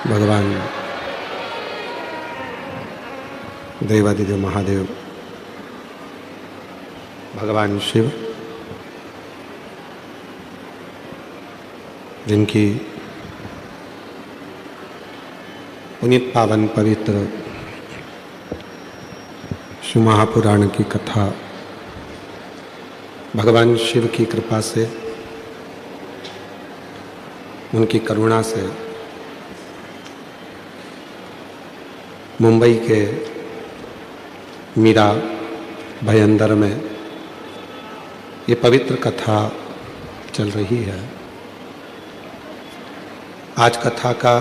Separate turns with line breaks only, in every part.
भगवान देवादिदेव महादेव भगवान शिव, जिनकी पुनीत पावन पवित्र शिव महापुराण की कथा भगवान शिव की कृपा से, उनकी करुणा से मुंबई के मीरा भयंदर में ये पवित्र कथा चल रही है। आज कथा का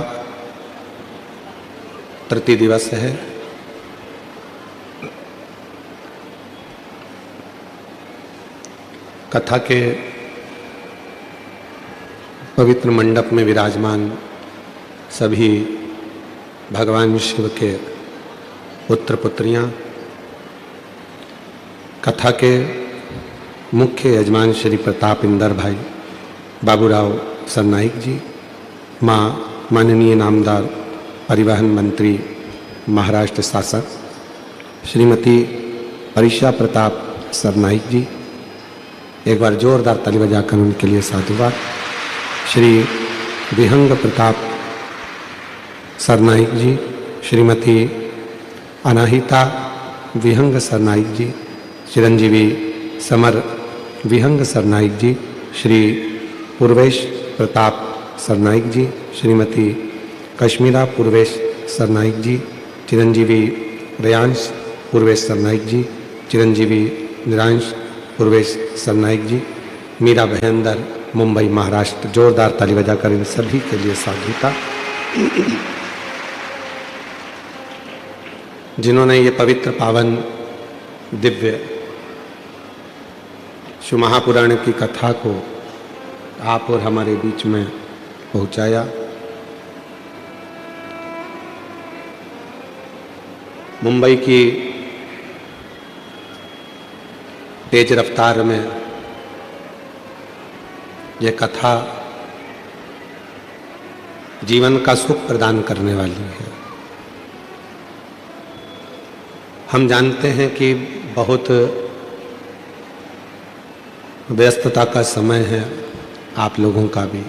तृतीय दिवस है। कथा के पवित्र मंडप में विराजमान सभी भगवान शिव के पुत्र पुत्रियां, कथा के मुख्य यजमान श्री प्रताप इंदर भाई बाबूराव सरनाइक जी, माँ माननीय नामदार परिवहन मंत्री महाराष्ट्र शासक श्रीमती परीक्षा प्रताप सरनाइक जी, एक बार जोरदार ताली बजाकर उनके लिए साधुवाद। श्री विहंग प्रताप सरनाइक जी, श्रीमती अनाहिता विहंग सरनाइक जी, चिरंजीवी समर विहंग सरनाइक जी, श्री पूर्वेश प्रताप सरनाइक जी, श्रीमती कश्मीरा पूर्वेश सरनाइक जी, चिरंजीवी रेयांश पूर्वेश सरनाइक जी, चिरंजीवी निरांश पूर्वेश सरनाइक जी, मीरा भयंदर मुंबई महाराष्ट्र। जोरदार ताली बजाकर इन सभी के लिए साधुता। जिन्होंने ये पवित्र पावन दिव्य शिव महापुराण की कथा को आप और हमारे बीच में पहुंचाया। मुंबई की तेज रफ्तार में यह कथा जीवन का सुख प्रदान करने वाली है। हम जानते हैं कि बहुत व्यस्तता का समय है आप लोगों का भी,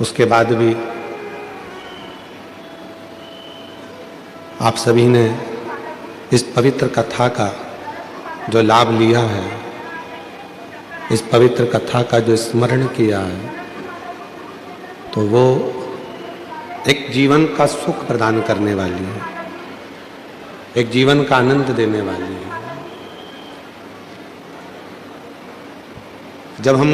उसके बाद भी आप सभी ने इस पवित्र कथा का जो लाभ लिया है, इस पवित्र कथा का जो स्मरण किया है, तो वो एक जीवन का सुख प्रदान करने वाली है, एक जीवन का आनंद देने वाली है। जब हम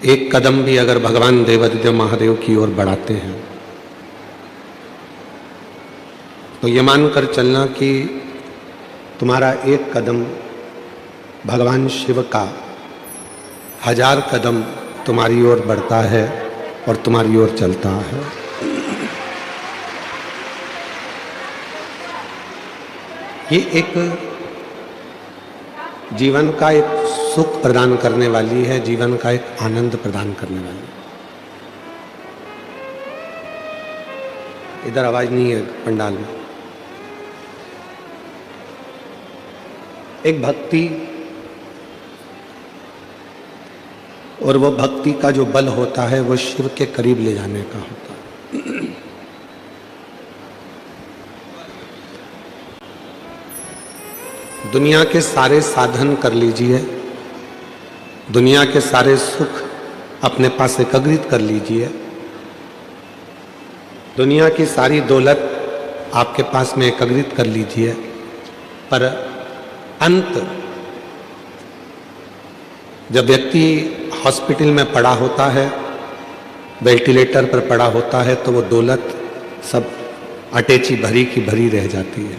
एक कदम भी अगर भगवान देवादिदेव महादेव की ओर बढ़ाते हैं, तो ये मानकर चलना कि तुम्हारा एक कदम भगवान शिव का 1000 कदम तुम्हारी ओर बढ़ता है और तुम्हारी ओर चलता है। ये एक जीवन का एक सुख प्रदान करने वाली है, जीवन का एक आनंद प्रदान करने वाली है। इधर आवाज नहीं है पंडाल में। एक भक्ति और वो भक्ति का जो बल होता है वो शिव के करीब ले जाने का होता है। दुनिया के सारे साधन कर लीजिए, दुनिया के सारे सुख अपने पास एकत्रित कर लीजिए, दुनिया की सारी दौलत आपके पास में एकत्रित कर लीजिए, पर अंत जब व्यक्ति हॉस्पिटल में पड़ा होता है, वेंटिलेटर पर पड़ा होता है, तो वो दौलत सब अटैची भरी की भरी रह जाती है।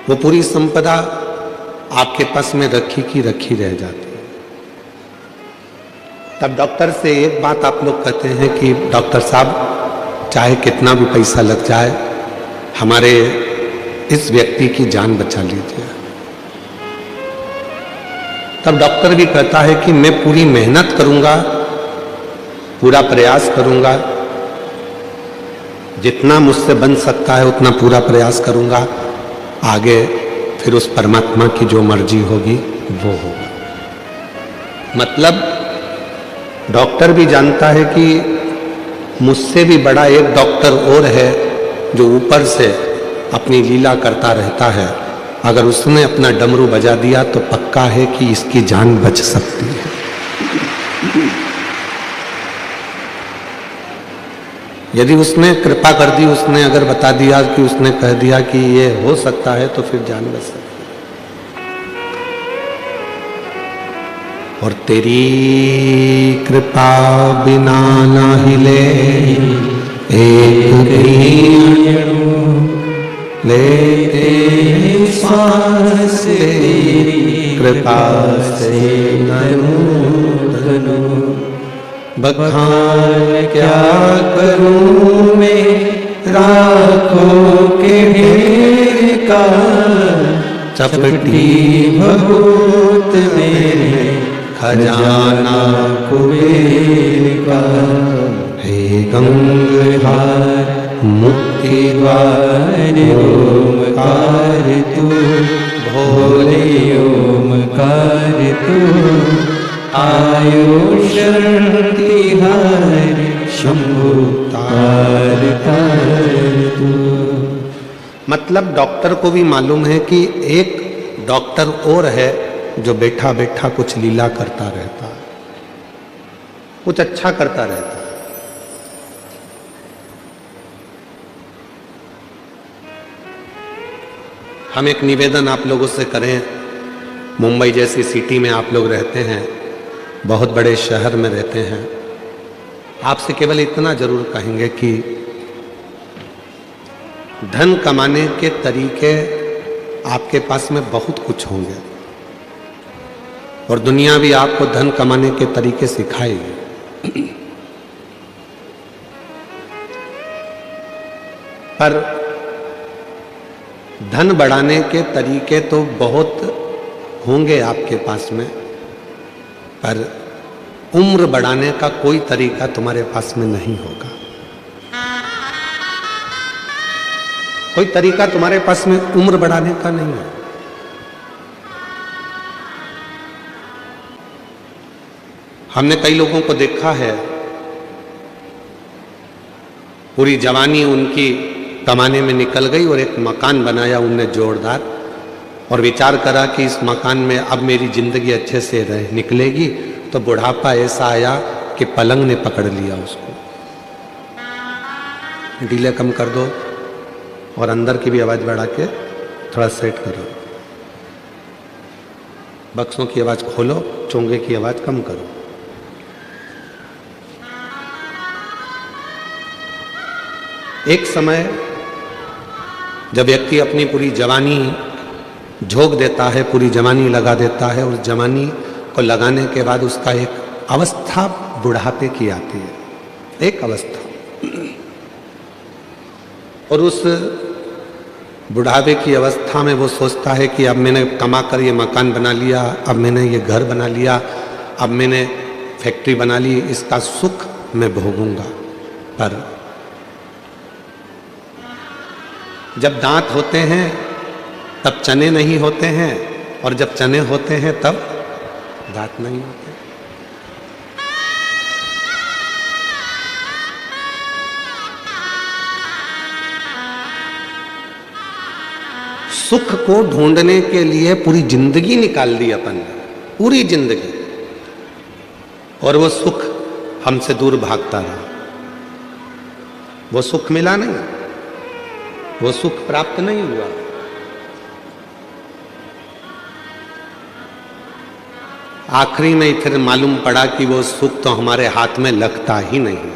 वो पूरी संपदा आपके पास में रखी की रखी रह जाती है। तब डॉक्टर से एक बात आप लोग कहते हैं कि डॉक्टर साहब चाहे कितना भी पैसा लग जाए हमारे इस व्यक्ति की जान बचा लीजिए। तब डॉक्टर भी कहता है कि मैं पूरी मेहनत करूंगा, पूरा प्रयास करूंगा, जितना मुझसे बन सकता है उतना पूरा प्रयास करूंगा, आगे फिर उस परमात्मा की जो मर्जी होगी वो होगा। मतलब डॉक्टर भी जानता है कि मुझसे भी बड़ा एक डॉक्टर और है जो ऊपर से अपनी लीला करता रहता है। अगर उसने अपना डमरू बजा दिया तो पक्का है कि इसकी जान बच सकती है। यदि उसने कृपा कर दी, उसने अगर बता दिया कि उसने कह दिया कि ये हो सकता है, तो फिर जान बच सकती है। और तेरी कृपा बिना ना हिले एक लेते श्वास तेरी कृपा से ननु बखान क्या करूं मैं राखों के ढेर का, चपटी बहुत मेरे खजाना कुबेर का। हे गंगाधर मुक्ति द्वार ओमकार तू, भोले ओमकार तू, आयो शक्ति हर शंभु तार तार तू। मतलब डॉक्टर को भी मालूम है कि एक डॉक्टर और है जो बैठा बैठा कुछ लीला करता रहता है, कुछ अच्छा करता रहता है। हम एक निवेदन आप लोगों से करें, मुंबई जैसी सिटी में आप लोग रहते हैं, बहुत बड़े शहर में रहते हैं, आपसे केवल इतना जरूर कहेंगे कि धन कमाने के तरीके आपके पास में बहुत कुछ होंगे और दुनिया भी आपको धन कमाने के तरीके सिखाएगी, पर धन बढ़ाने के तरीके तो बहुत होंगे आपके पास में, पर उम्र बढ़ाने का कोई तरीका तुम्हारे पास में नहीं होगा। कोई तरीका तुम्हारे पास में उम्र बढ़ाने का नहीं है। हमने कई लोगों को देखा है, पूरी जवानी उनकी कमाने में निकल गई और एक मकान बनाया उनने जोरदार, और विचार करा कि इस मकान में अब मेरी जिंदगी अच्छे से निकलेगी, तो बुढ़ापा ऐसा आया कि पलंग ने पकड़ लिया उसको। डीले कम कर दो और अंदर की भी आवाज बढ़ा के थोड़ा सेट करो, बक्सों की आवाज खोलो, चोंगे की आवाज कम करो। एक समय जब व्यक्ति अपनी पूरी जवानी झोंक देता है, पूरी जवानी लगा देता है, और जवानी को लगाने के बाद उसका एक अवस्था बुढ़ापे की आती है, एक अवस्था, और उस बुढ़ापे की अवस्था में वो सोचता है कि अब मैंने कमा कर ये मकान बना लिया, अब मैंने ये घर बना लिया, अब मैंने फैक्ट्री बना ली, इसका सुख मैं भोगूंगा। पर जब दांत होते हैं तब चने नहीं होते हैं, और जब चने होते हैं तब दांत नहीं होते। सुख को ढूंढने के लिए पूरी जिंदगी निकाल दी अपन ने, पूरी जिंदगी, और वो सुख हमसे दूर भागता रहा। वो सुख मिला नहीं, वो सुख प्राप्त नहीं हुआ। आखिरी में फिर मालूम पड़ा कि वो सुख तो हमारे हाथ में लगता ही नहीं,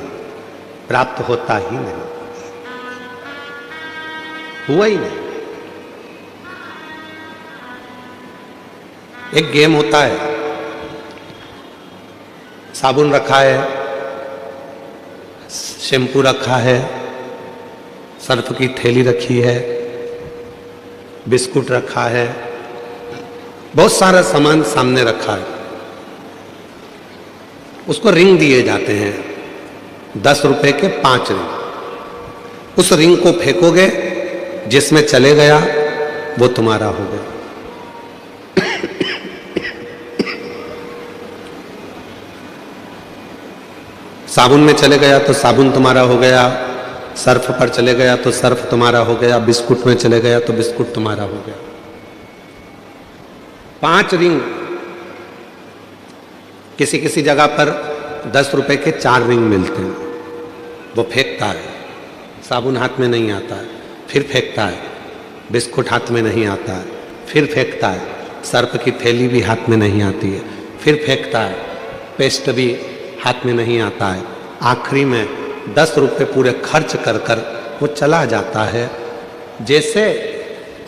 प्राप्त होता ही नहीं, हुआ ही नहीं। एक गेम होता है, साबुन रखा है, शैम्पू रखा है, सर्फ की थैली रखी है, बिस्कुट रखा है, बहुत सारा सामान सामने रखा है, उसको रिंग दिए जाते हैं, 10 रुपए के 5 रिंग। उस रिंग को फेंकोगे, जिसमें चले गया वो तुम्हारा हो गया। साबुन में चले गया तो साबुन तुम्हारा हो गया, सर्फ पर चले गया तो सर्फ तुम्हारा हो गया, बिस्कुट में चले गया तो बिस्कुट तुम्हारा हो गया। 5 रिंग, किसी किसी जगह पर 10 रुपए के 4 रिंग मिलते हैं। वो फेंकता है, साबुन हाथ में नहीं आता है, फिर फेंकता है, बिस्कुट हाथ में नहीं आता है, फिर फेंकता है, सर्फ की थैली भी हाथ में नहीं आती है, फिर फेंकता है, पेस्ट भी हाथ में नहीं आता है। आखिरी में 10 रुपए पूरे खर्च कर कर वो चला जाता है। जैसे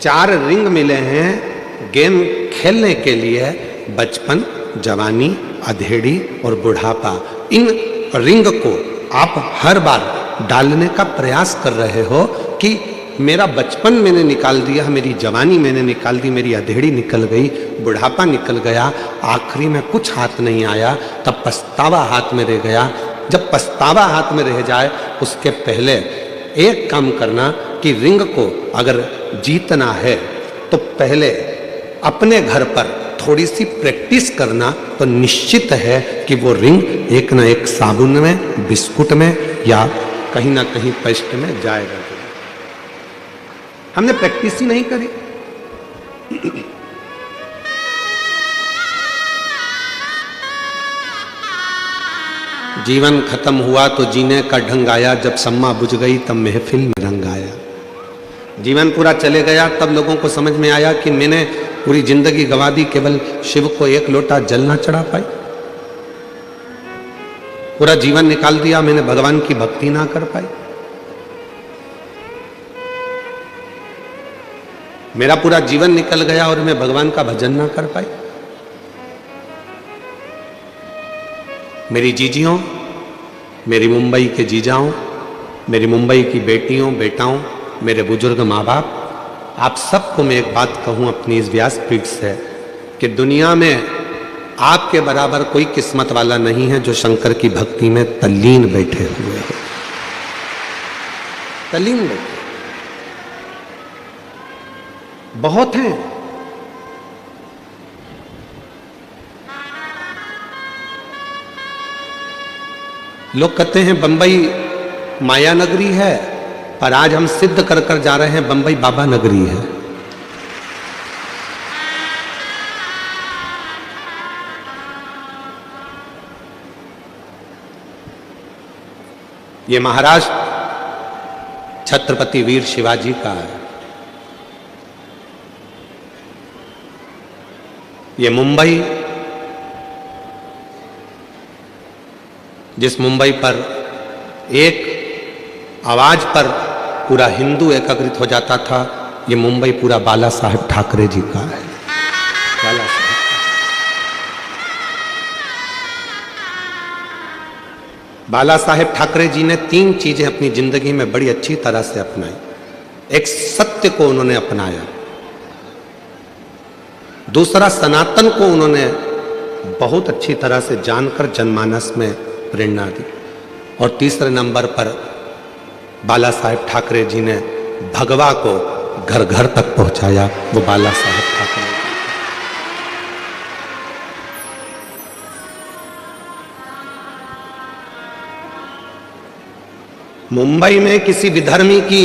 4 रिंग मिले हैं गेम खेलने के लिए, बचपन, जवानी, अधेड़ी और बुढ़ापा, इन रिंग को आप हर बार डालने का प्रयास कर रहे हो कि मेरा बचपन मैंने निकाल दिया, मेरी जवानी मैंने निकाल दी, मेरी अधेड़ी निकल गई, बुढ़ापा निकल गया, आखिरी में कुछ हाथ नहीं आया, तब पछतावा हाथ में रह गया। जब पछतावा हाथ में रह जाए उसके पहले एक काम करना कि रिंग को अगर जीतना है तो पहले अपने घर पर थोड़ी सी प्रैक्टिस करना, तो निश्चित है कि वो रिंग एक ना एक साबुन में, बिस्कुट में या कहीं ना कहीं पेस्ट में जाएगा। हमने प्रैक्टिस ही नहीं करी। जीवन खत्म हुआ तो जीने का ढंग आया, जब सम्मा बुझ गई तब महफिल में रंग आया। जीवन पूरा चले गया तब लोगों को समझ में आया कि मैंने पूरी जिंदगी गंवा दी, केवल शिव को एक लोटा जल ना चढ़ा पाई। पूरा जीवन निकाल दिया, मैंने भगवान की भक्ति ना कर पाई। मेरा पूरा जीवन निकल गया और मैं भगवान का भजन ना कर पाई। मेरी जीजियों, मेरी मुंबई के जीजाओं, मेरी मुंबई की बेटियों, बेटाओं, मेरे बुजुर्ग माँ बाप, आप सबको मैं एक बात कहूं अपनी इस व्यासपीठ से कि दुनिया में आपके बराबर कोई किस्मत वाला नहीं है जो शंकर की भक्ति में तल्लीन बैठे हुए हो। तल्लीन बैठे बहुत हैं। लोग कहते हैं बंबई माया नगरी है, पर आज हम सिद्ध कर कर जा रहे हैं बंबई बाबा नगरी है। ये महाराष्ट्र छत्रपति वीर शिवाजी का है। ये मुंबई, जिस मुंबई पर एक आवाज पर पूरा हिंदू एकत्रित हो जाता था, ये मुंबई पूरा बाला साहेब ठाकरे जी का है। बाला साहेब बाला साहेब ठाकरे जी ने 3 चीजें अपनी जिंदगी में बड़ी अच्छी तरह से अपनाई। एक, सत्य को उन्होंने अपनाया। दूसरा, सनातन को उन्होंने बहुत अच्छी तरह से जानकर जनमानस में प्रेरणा दी। और तीसरे नंबर पर बाला साहेब ठाकरे जी ने भगवा को घर घर तक पहुंचाया। वो बाला साहेब ठाकरे। मुंबई में किसी विधर्मी की,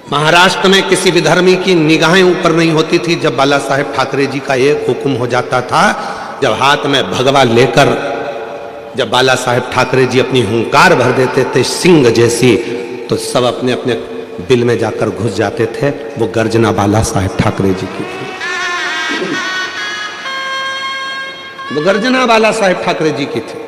महाराष्ट्र में किसी विधर्मी की निगाहें ऊपर नहीं होती थी जब बाला साहेब ठाकरे जी का एक हुक्म हो जाता था। जब हाथ में भगवा लेकर जब बाला साहेब ठाकरे जी अपनी हुंकार भर देते थे सिंह जैसी, तो सब अपने अपने बिल में जाकर घुस जाते थे। वो गर्जना बाला साहेब ठाकरे जी की थी। वो गर्जना बाला साहेब ठाकरे जी की थी।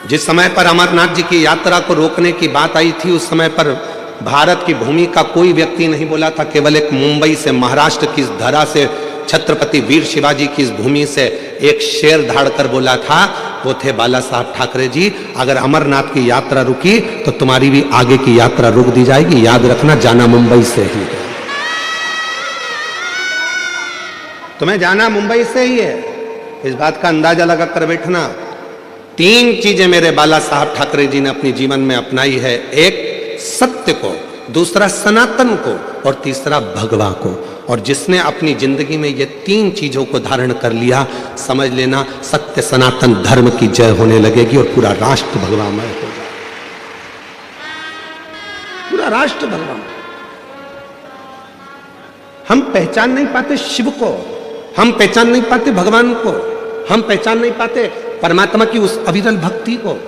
जिस समय पर अमरनाथ जी की यात्रा को रोकने की बात आई थी, उस समय पर भारत की भूमि का कोई व्यक्ति नहीं बोला था। केवल एक मुंबई से, महाराष्ट्र की इस धरा से, छत्रपति वीर शिवाजी की इस भूमि से एक शेर धाड़ कर बोला था, वो थे बाला साहब ठाकरे जी, अगर अमरनाथ की यात्रा रुकी तो तुम्हारी भी आगे की यात्रा रुक दी जाएगी, याद रखना जाना मुंबई से ही है। तुम्हें जाना मुंबई से ही है, इस बात का अंदाजा लगा कर बैठना। 3 चीजें मेरे बाला साहब ठाकरे जी ने अपने जीवन में अपनाई है, एक सत्य को, दूसरा सनातन को और तीसरा भगवा को। और जिसने अपनी जिंदगी में ये 3 चीजों को धारण कर लिया, समझ लेना सत्य सनातन धर्म की जय होने लगेगी और पूरा राष्ट्र भगवामय हो जाएगा, पूरा राष्ट्र भगवान। हम पहचान नहीं पाते शिव को, हम पहचान नहीं पाते भगवान को, हम पहचान नहीं पाते परमात्मा की उस अविरल भक्ति को।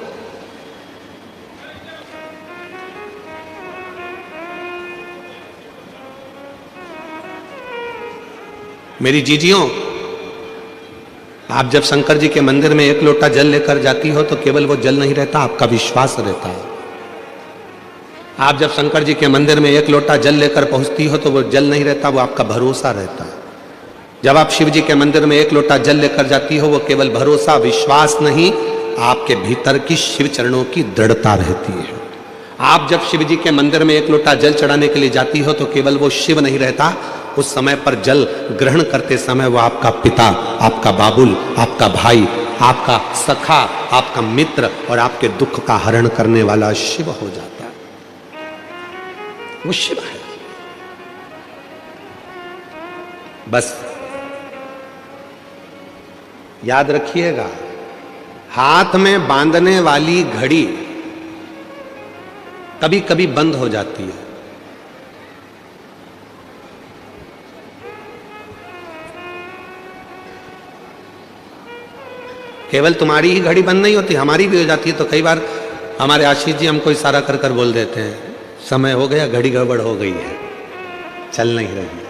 मेरी जीजियों, आप जब शंकर जी के मंदिर में 1 लोटा जल लेकर जाती हो तो केवल वो जल नहीं रहता, आपका विश्वास रहता है। आप जब शंकर जी के मंदिर में 1 लोटा जल लेकर पहुंचती हो तो वो जल नहीं रहता, वो आपका भरोसा रहता है। जब आप शिव जी के मंदिर में 1 लोटा जल लेकर जाती हो, वो केवल भरोसा विश्वास नहीं, आपके भीतर की शिव चरणों की दृढ़ता रहती है। आप जब शिव जी के मंदिर में 1 लोटा जल चढ़ाने के लिए जाती हो तो केवल वो शिव नहीं रहता, उस समय पर जल ग्रहण करते समय वो आपका पिता, आपका बाबुल, आपका भाई, आपका सखा, आपका मित्र और आपके दुख का हरण करने वाला शिव हो जाता है। वो शिव है। बस याद रखिएगा, हाथ में बांधने वाली घड़ी कभी कभी बंद हो जाती है। केवल तुम्हारी ही घड़ी बंद नहीं होती, हमारी भी हो जाती है। तो कई बार हमारे आशीष जी हमको इशारा कर कर बोल देते हैं, समय हो गया, घड़ी गड़बड़ हो गई है, चल नहीं रही है।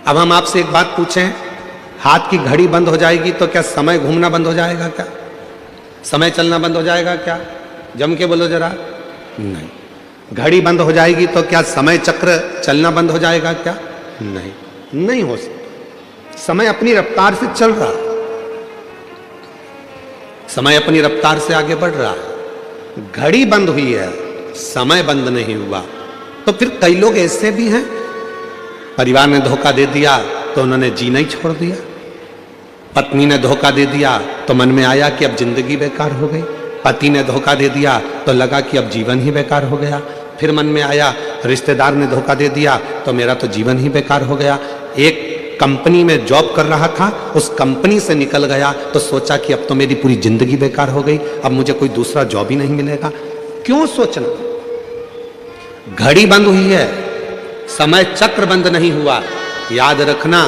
अब हम आपसे एक बात पूछें, हाथ की घड़ी बंद हो जाएगी तो क्या समय घूमना बंद हो जाएगा? क्या समय चलना बंद हो जाएगा? क्या जम के बोलो जरा। नहीं। घड़ी बंद हो जाएगी तो क्या समय चक्र चलना बंद हो जाएगा? क्या नहीं, नहीं हो सकता। समय अपनी रफ्तार से चल रहा है, समय अपनी रफ्तार से आगे बढ़ रहा है। घड़ी बंद हुई है, समय बंद नहीं हुआ। तो फिर कई लोग ऐसे भी हैं, परिवार ने धोखा दे दिया तो उन्होंने जीना ही छोड़ दिया। पत्नी ने धोखा दे दिया तो मन में आया कि अब जिंदगी बेकार हो गई। पति ने धोखा दे दिया तो लगा कि अब जीवन ही बेकार हो गया। फिर मन में आया रिश्तेदार ने धोखा दे दिया तो मेरा तो जीवन ही बेकार हो गया। एक कंपनी में जॉब कर रहा था, उस कंपनी से निकल गया तो सोचा कि अब तो मेरी पूरी जिंदगी बेकार हो गई, अब मुझे कोई दूसरा जॉब ही नहीं मिलेगा। क्यों सोचना? घड़ी बंद हुई है, समय चक्र बंद नहीं हुआ। याद रखना,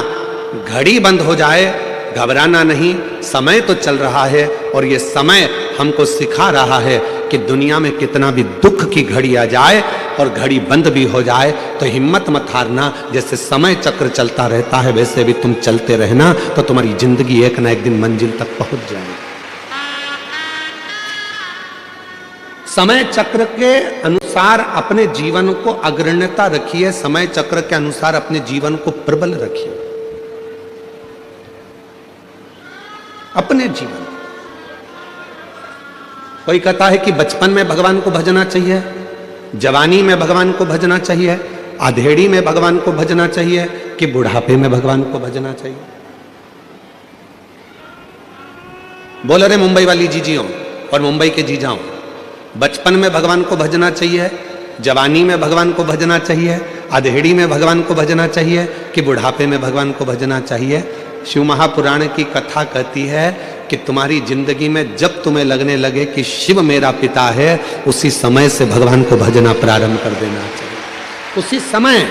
घड़ी बंद हो जाए घबराना नहीं, समय तो चल रहा है और ये समय हमको सिखा रहा है कि दुनिया में कितना भी दुख की घड़ी आ जाए और घड़ी बंद भी हो जाए तो हिम्मत मत हारना। जैसे समय चक्र चलता रहता है वैसे भी तुम चलते रहना, तो तुम्हारी जिंदगी एक ना एक दिन मंजिल तक पहुंच जाएगी। समय चक्र के अनुसार अपने जीवन को अग्रण्यता रखिए, समय चक्र के अनुसार अपने जीवन को प्रबल रखिए। अपने जीवन, कोई कहता है कि बचपन में भगवान को भजना चाहिए, जवानी में भगवान को भजना चाहिए, अधेड़ी में भगवान को भजना चाहिए कि बुढ़ापे में भगवान को भजना चाहिए? बोल रहे मुंबई वाली जीजियों और मुंबई के जीजाओं, बचपन में भगवान को भजना चाहिए, जवानी में भगवान को भजना चाहिए, अधेड़ी में भगवान को भजना चाहिए कि बुढ़ापे में भगवान को भजना चाहिए? शिव महापुराण की कथा कहती है कि तुम्हारी जिंदगी में जब तुम्हें लगने लगे कि शिव मेरा पिता है, उसी समय से भगवान को भजना प्रारंभ कर देना चाहिए। उसी समय।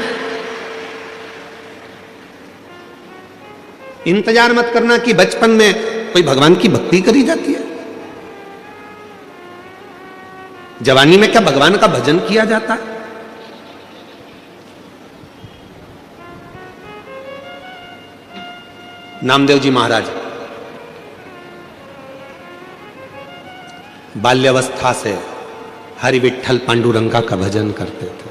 इंतजार मत करना कि बचपन में कोई भगवान की भक्ति करी जाती है। जवानी में क्या भगवान का भजन किया जाता है? नामदेव जी महाराज बाल्यावस्था से हरि विठ्ठल पांडुरंगा का भजन करते थे।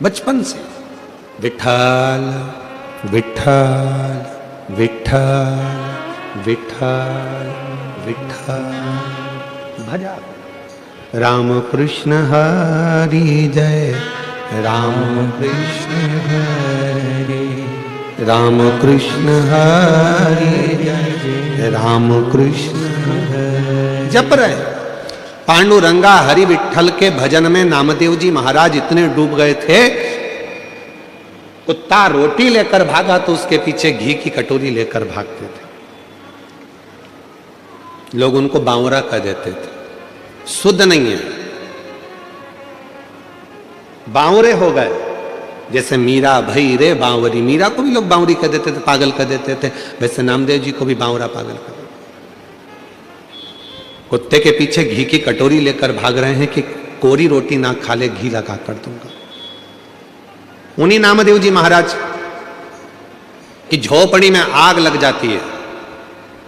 बचपन से विठ्ठल विठ्ठल विठ्ठल विठ्ठल विठ्ठल भजा। राम कृष्ण हरि जय राम कृष्ण हरि राम कृष्ण हरि जय राम कृष्ण हरि। जप रहे पांडुरंगा हरि विठ्ठल के भजन में नामदेव जी महाराज इतने डूब गए थे, कुत्ता रोटी लेकर भागा तो उसके पीछे घी की कटोरी लेकर भागते थे। लोग उनको बावरा कह देते थे, शुद्ध नहीं है, बावरे हो गए। जैसे मीरा भई रे बावरी, मीरा को भी लोग बावरी कह देते थे, पागल कह देते थे, वैसे नामदेव जी को भी बावरा पागल कह देते। कुत्ते के पीछे घी की कटोरी लेकर भाग रहे हैं कि कोरी रोटी ना खा ले, घी लगा कर दूंगा। उन्हीं नामदेव जी महाराज की झोपड़ी में आग लग जाती है।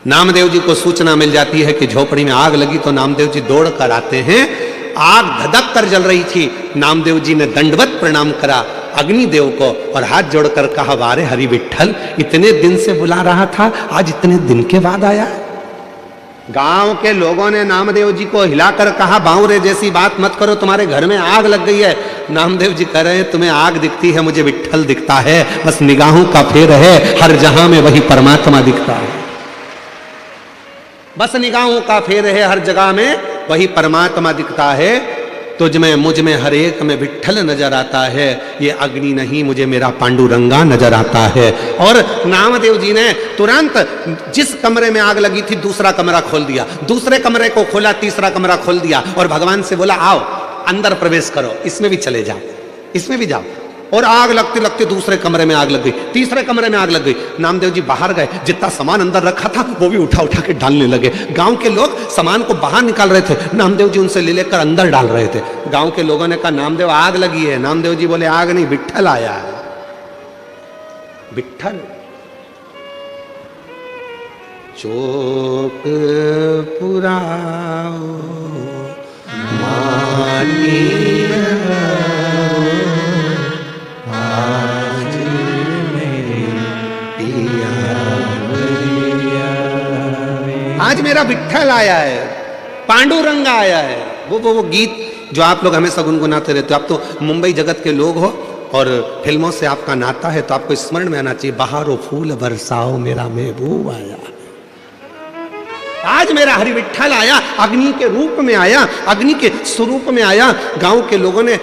नामदेव जी को सूचना मिल जाती है कि झोपड़ी में आग लगी, तो नामदेव जी दौड़ कर आते हैं। आग धधक कर जल रही थी। नामदेव जी ने दंडवत प्रणाम करा अग्निदेव को और हाथ जोड़कर कहा, वारे हरि विठ्ठल, इतने दिन से बुला रहा था, आज इतने दिन के बाद आया। गांव के लोगों ने नामदेव जी को हिलाकर कहा, बावरे जैसी बात मत करो, तुम्हारे घर में आग लग गई है। नामदेव जी कह रहे हैं, तुम्हें आग दिखती है, मुझे विठ्ठल दिखता है, बस निगाहों का फेर है, हर जहां में वही परमात्मा दिखता है। बस निगाहों का फेर है, हर जगह में वही परमात्मा दिखता है। तुझ में मुझ में हर एक में विठ्ठल नजर आता है। ये अग्नि नहीं, मुझे मेरा पांडुरंगा नजर आता है। और नामदेव जी ने तुरंत जिस कमरे में आग लगी थी दूसरा कमरा खोल दिया, दूसरे कमरे को खोला, तीसरा कमरा खोल दिया और भगवान से बोला, आओ अंदर प्रवेश करो, इसमें भी चले जाओ, इसमें भी जाओ। और आग लगते लगते दूसरे कमरे में आग लग गई, तीसरे कमरे में आग लग गई। नामदेव जी बाहर गए, जितना सामान अंदर रखा था वो भी उठा उठा के डालने लगे। गांव के लोग सामान को बाहर निकाल रहे थे, नामदेव जी उनसे ले लेकर अंदर डाल रहे थे। गांव के लोगों ने कहा, नामदेव आग लगी है। नामदेव जी बोले, आग नहीं, विठ्ठल आया है। विठ्ठल चोक पुराओ मानी, आज मेरा विठ्ठल आया है, पांडुरंगा आया है। वो गीत जो आप लोग हमेशा गुनगुनाते रहते हो। आप तो मुंबई जगत के लोग हो और फिल्मों से आपका नाता है, तो आपको स्मरण में आना चाहिए, बहारो फूल बरसाओ मेरा महबूब आया। आज मेरा हरि विठ्ठल आया, अग्नि के रूप में आया, अग्नि के स्वरूप में आया। गांव के लोगों ने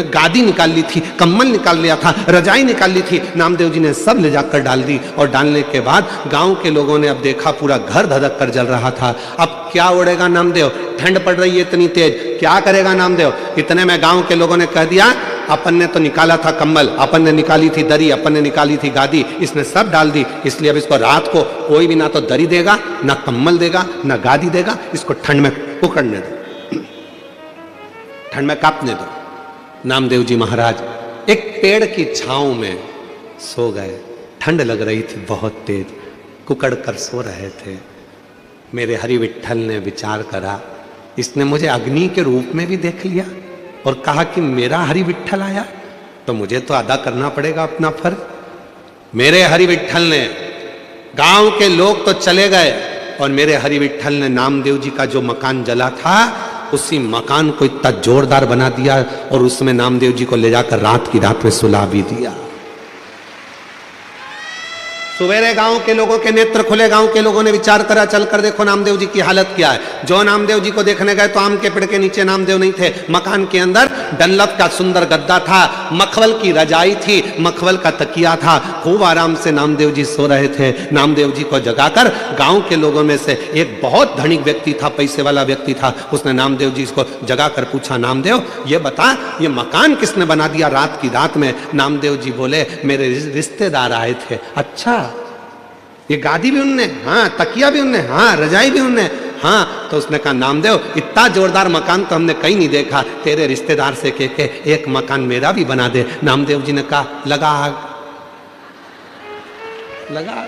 गादी निकाल ली थी, कम्बल निकाल लिया था, रजाई निकाल ली थी, नामदेव जी ने सब ले जाकर डाल दी। और डालने के बाद गांव के लोगों ने अब देखा पूरा घर धधक कर जल रहा था। अब क्या उड़ेगा नामदेव, ठंड पड़ रही है इतनी तेज, क्या करेगा नामदेव। इतने में गांव के लोगों ने कह दिया, अपन ने तो निकाला था कंबल, अपन ने निकाली थी दरी, अपन ने निकाली थी गादी, इसने सब डाल दी, इसलिए अब इसको रात को कोई भी ना तो दरी देगा, ना कंबल देगा, ना गादी देगा, इसको ठंड में उकड़ने दो, ठंड में कांपने दो। नामदेव जी महाराज एक पेड़ की छांव में सो गए। ठंड लग रही थी बहुत तेज, कुकड़ कर सो रहे थे। मेरे हरि विठ्ठल ने विचार करा, इसने मुझे अग्नि के रूप में भी देख लिया और कहा कि मेरा हरि विठ्ठल आया, तो मुझे तो अदा करना पड़ेगा अपना फर्ज। मेरे हरि विठ्ठल ने, गांव के लोग तो चले गए और मेरे हरि विठ्ठल ने नामदेव जी का जो मकान जला था उसी मकान को इतना जोरदार बना दिया और उसमें नामदेव जी को ले जाकर रात की रात में सुला भी दिया। सवेरे गांव के लोगों के नेत्र खुले, गांव के लोगों ने विचार करा, चलकर देखो नामदेव जी की हालत क्या है। जो नामदेव जी को देखने गए तो आम के पेड़ के नीचे नामदेव नहीं थे, मकान के अंदर डनलप का सुंदर गद्दा था, मखमल की रजाई थी, मखमल का तकिया था, खूब आराम से नामदेव जी सो रहे थे। नामदेव जी को जगाकर गांव के लोगों में से एक बहुत धनिक व्यक्ति था, पैसे वाला व्यक्ति था, उसने नामदेव जी को जगाकर पूछा, नामदेव ये बता, ये मकान किसने बना दिया रात की रात में। नामदेव जी बोले, मेरे रिश्तेदार आए थे। अच्छा, ये गादी भी उनने, हाँ, तकिया भी उनने, हाँ, रजाई भी उनने, हाँ। तो उसने कहा, नामदेव इतना जोरदार मकान तो हमने कहीं नहीं देखा, तेरे रिश्तेदार से कह के एक मकान मेरा भी बना दे। नामदेव जी ने कहा, लगा आग, लगा।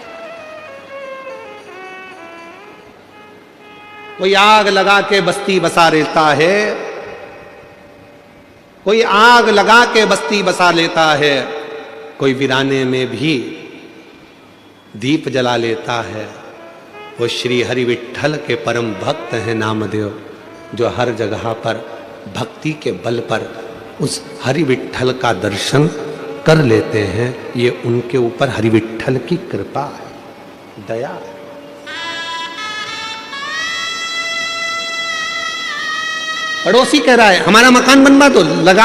कोई आग लगा के बस्ती बसा रहता है, कोई आग लगा के बस्ती बसा लेता है, कोई वीराने में भी दीप जला लेता है। वो श्री हरि विठ्ठल के परम भक्त हैं नामदेव, जो हर जगह पर भक्ति के बल पर उस हरि विठ्ठल का दर्शन कर लेते हैं। ये उनके ऊपर हरि विठ्ठल की कृपा है, दया है। पड़ोसी कह रहा है हमारा मकान बनवा दो, लगा।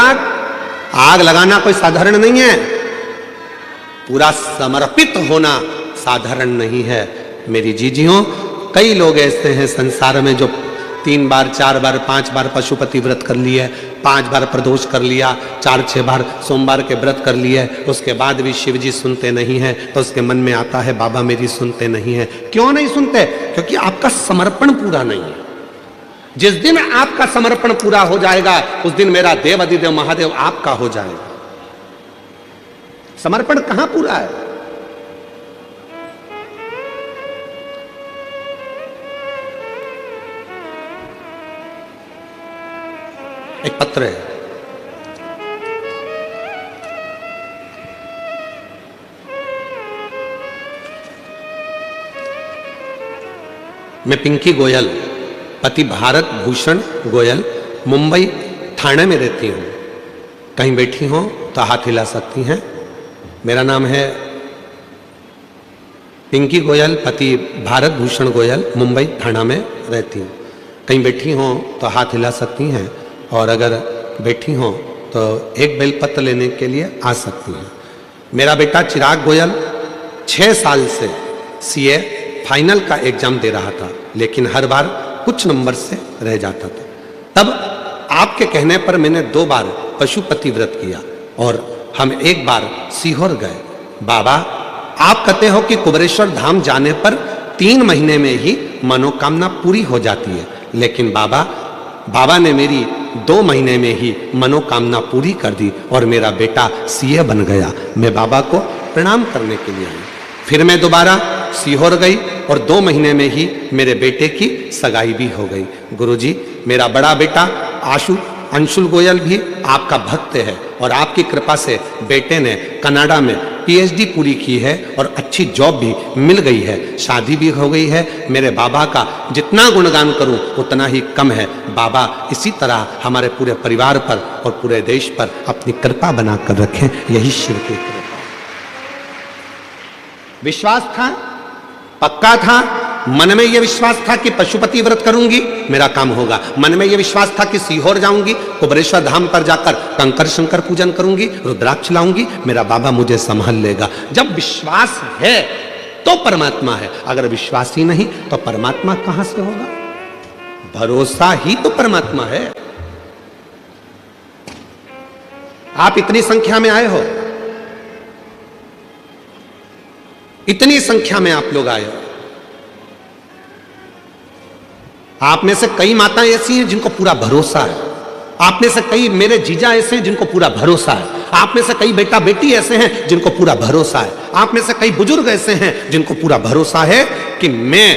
आग लगाना कोई साधारण नहीं है, पूरा समर्पित होना साधारण नहीं है। मेरी जीजियों, कई लोग ऐसे हैं संसार में जो 3 बार 4 बार 5 बार पशुपति व्रत कर लिए, 5 बार प्रदोष कर लिया, 4-6 बार सोमवार के व्रत कर लिए, उसके बाद भी शिव जी सुनते नहीं हैं। तो उसके मन में आता है बाबा मेरी सुनते नहीं है। क्यों नहीं सुनते? क्योंकि आपका समर्पण पूरा नहीं है। जिस दिन आपका समर्पण पूरा हो जाएगा उस दिन मेरा देव अधिदेव महादेव आपका हो जाएगा। समर्पण कहां पूरा है? एक पत्र है, मैं पिंकी गोयल, पति भारत भूषण गोयल, मुंबई थाने में रहती हूं। कहीं बैठी हो तो हाथ हिला सकती हैं। मेरा नाम है पिंकी गोयल, पति भारत भूषण गोयल, मुंबई थाना में रहती हूँ। कहीं बैठी हो तो हाथ हिला सकती हैं, और अगर बैठी हो तो एक बेलपत्र लेने के लिए आ सकती हैं। मेरा बेटा चिराग गोयल 6 साल से सीए फाइनल का एग्जाम दे रहा था, लेकिन हर बार कुछ नंबर से रह जाता था। तब आपके कहने पर मैंने 2 बार पशुपति व्रत किया और हम 1 बार सीहोर गए। बाबा, आप कहते हो कि कुबेरेश्वर धाम जाने पर 3 महीने में ही मनोकामना पूरी हो जाती है, लेकिन बाबा ने मेरी 2 महीने में ही मनोकामना पूरी कर दी और मेरा बेटा सीए बन गया। मैं बाबा को प्रणाम करने के लिए आई। फिर मैं दोबारा सीहोर गई और 2 महीने में ही मेरे बेटे की सगाई भी हो गई। गुरुजी, मेरा बड़ा बेटा अंशुल गोयल भी आपका भक्त है और आपकी कृपा से बेटे ने कनाडा में पीएचडी पूरी की है और अच्छी जॉब भी मिल गई है, शादी भी हो गई है। मेरे बाबा का जितना गुणगान करूं उतना ही कम है। बाबा इसी तरह हमारे पूरे परिवार पर और पूरे देश पर अपनी कृपा बनाकर रखें, यही शिव की कृपा। विश्वास था, पक्का था, मन में यह विश्वास था कि पशुपति व्रत करूंगी मेरा काम होगा। मन में यह विश्वास था कि सीहोर जाऊंगी, कुबेरेश्वर धाम पर जाकर कंकर शंकर पूजन करूंगी, रुद्राक्ष लाऊंगी, मेरा बाबा मुझे संभाल लेगा। जब विश्वास है तो परमात्मा है, अगर विश्वास ही नहीं तो परमात्मा कहां से होगा? भरोसा ही तो परमात्मा है। आप इतनी संख्या में आए हो, इतनी संख्या में आप लोग आए हो। आप में से कई माताएं ऐसी हैं जिनको पूरा भरोसा है, आप में से कई मेरे जीजा ऐसे हैं जिनको पूरा भरोसा है, आप में से कई बेटा बेटी ऐसे हैं जिनको पूरा भरोसा है, आप में से कई बुजुर्ग ऐसे हैं जिनको पूरा भरोसा है कि मैं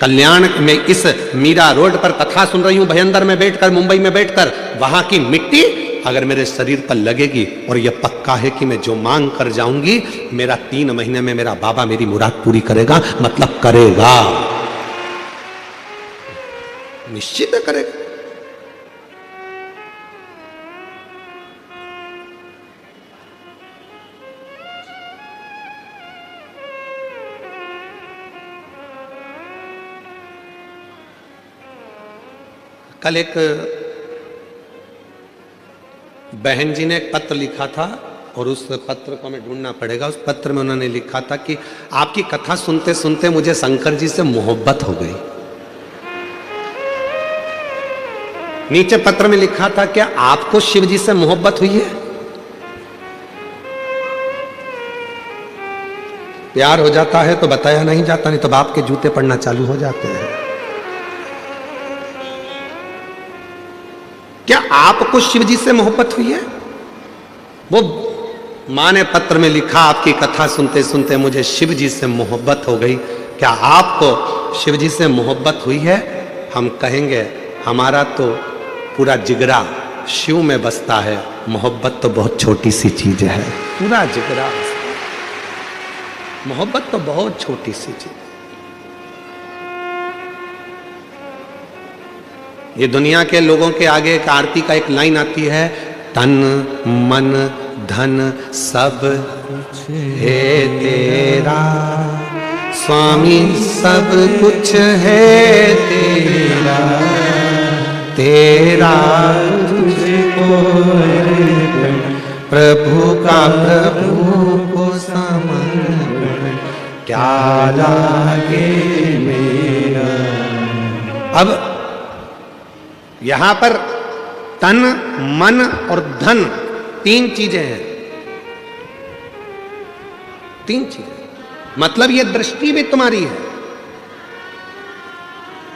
कल्याण में इस मीरा रोड पर कथा सुन रही हूं, भयंदर में बैठकर, मुंबई में बैठकर, वहां की मिट्टी अगर मेरे शरीर पर लगेगी और यह पक्का है कि मैं जो मांग कर जाऊंगी मेरा 3 महीने में मेरा बाबा मेरी मुराद पूरी करेगा, मतलब करेगा, निश्चित है करेगा। कल एक बहन जी ने एक पत्र लिखा था और उस पत्र को हमें ढूंढना पड़ेगा। उस पत्र में उन्होंने लिखा था कि आपकी कथा सुनते सुनते मुझे शंकर जी से मोहब्बत हो गई। नीचे पत्र में लिखा था क्या आपको शिव जी से मोहब्बत हुई है? प्यार हो जाता है तो बताया नहीं जाता, नहीं तो बाप के जूते पड़ना चालू हो जाते हैं। क्या आपको शिव जी से मोहब्बत हुई है? वो मां ने पत्र में लिखा आपकी कथा सुनते सुनते मुझे शिव जी से मोहब्बत हो गई। क्या आपको शिव जी से मोहब्बत हुई है? हम कहेंगे हमारा तो पूरा जिगरा शिव में बसता है, मोहब्बत तो बहुत छोटी सी चीज है। पूरा जिगरा, मोहब्बत तो बहुत छोटी सी चीज। ये दुनिया के लोगों के आगे एक आरती का एक लाइन आती है, तन मन धन सब कुछ है तेरा, स्वामी सब कुछ है तेरा, तेरा तुझको प्रभु का प्रभु को समर्पण, क्या लागे मेरा। अब यहां पर तन मन और धन तीन चीजें हैं, तीन चीजें। मतलब ये दृष्टि भी तुम्हारी है,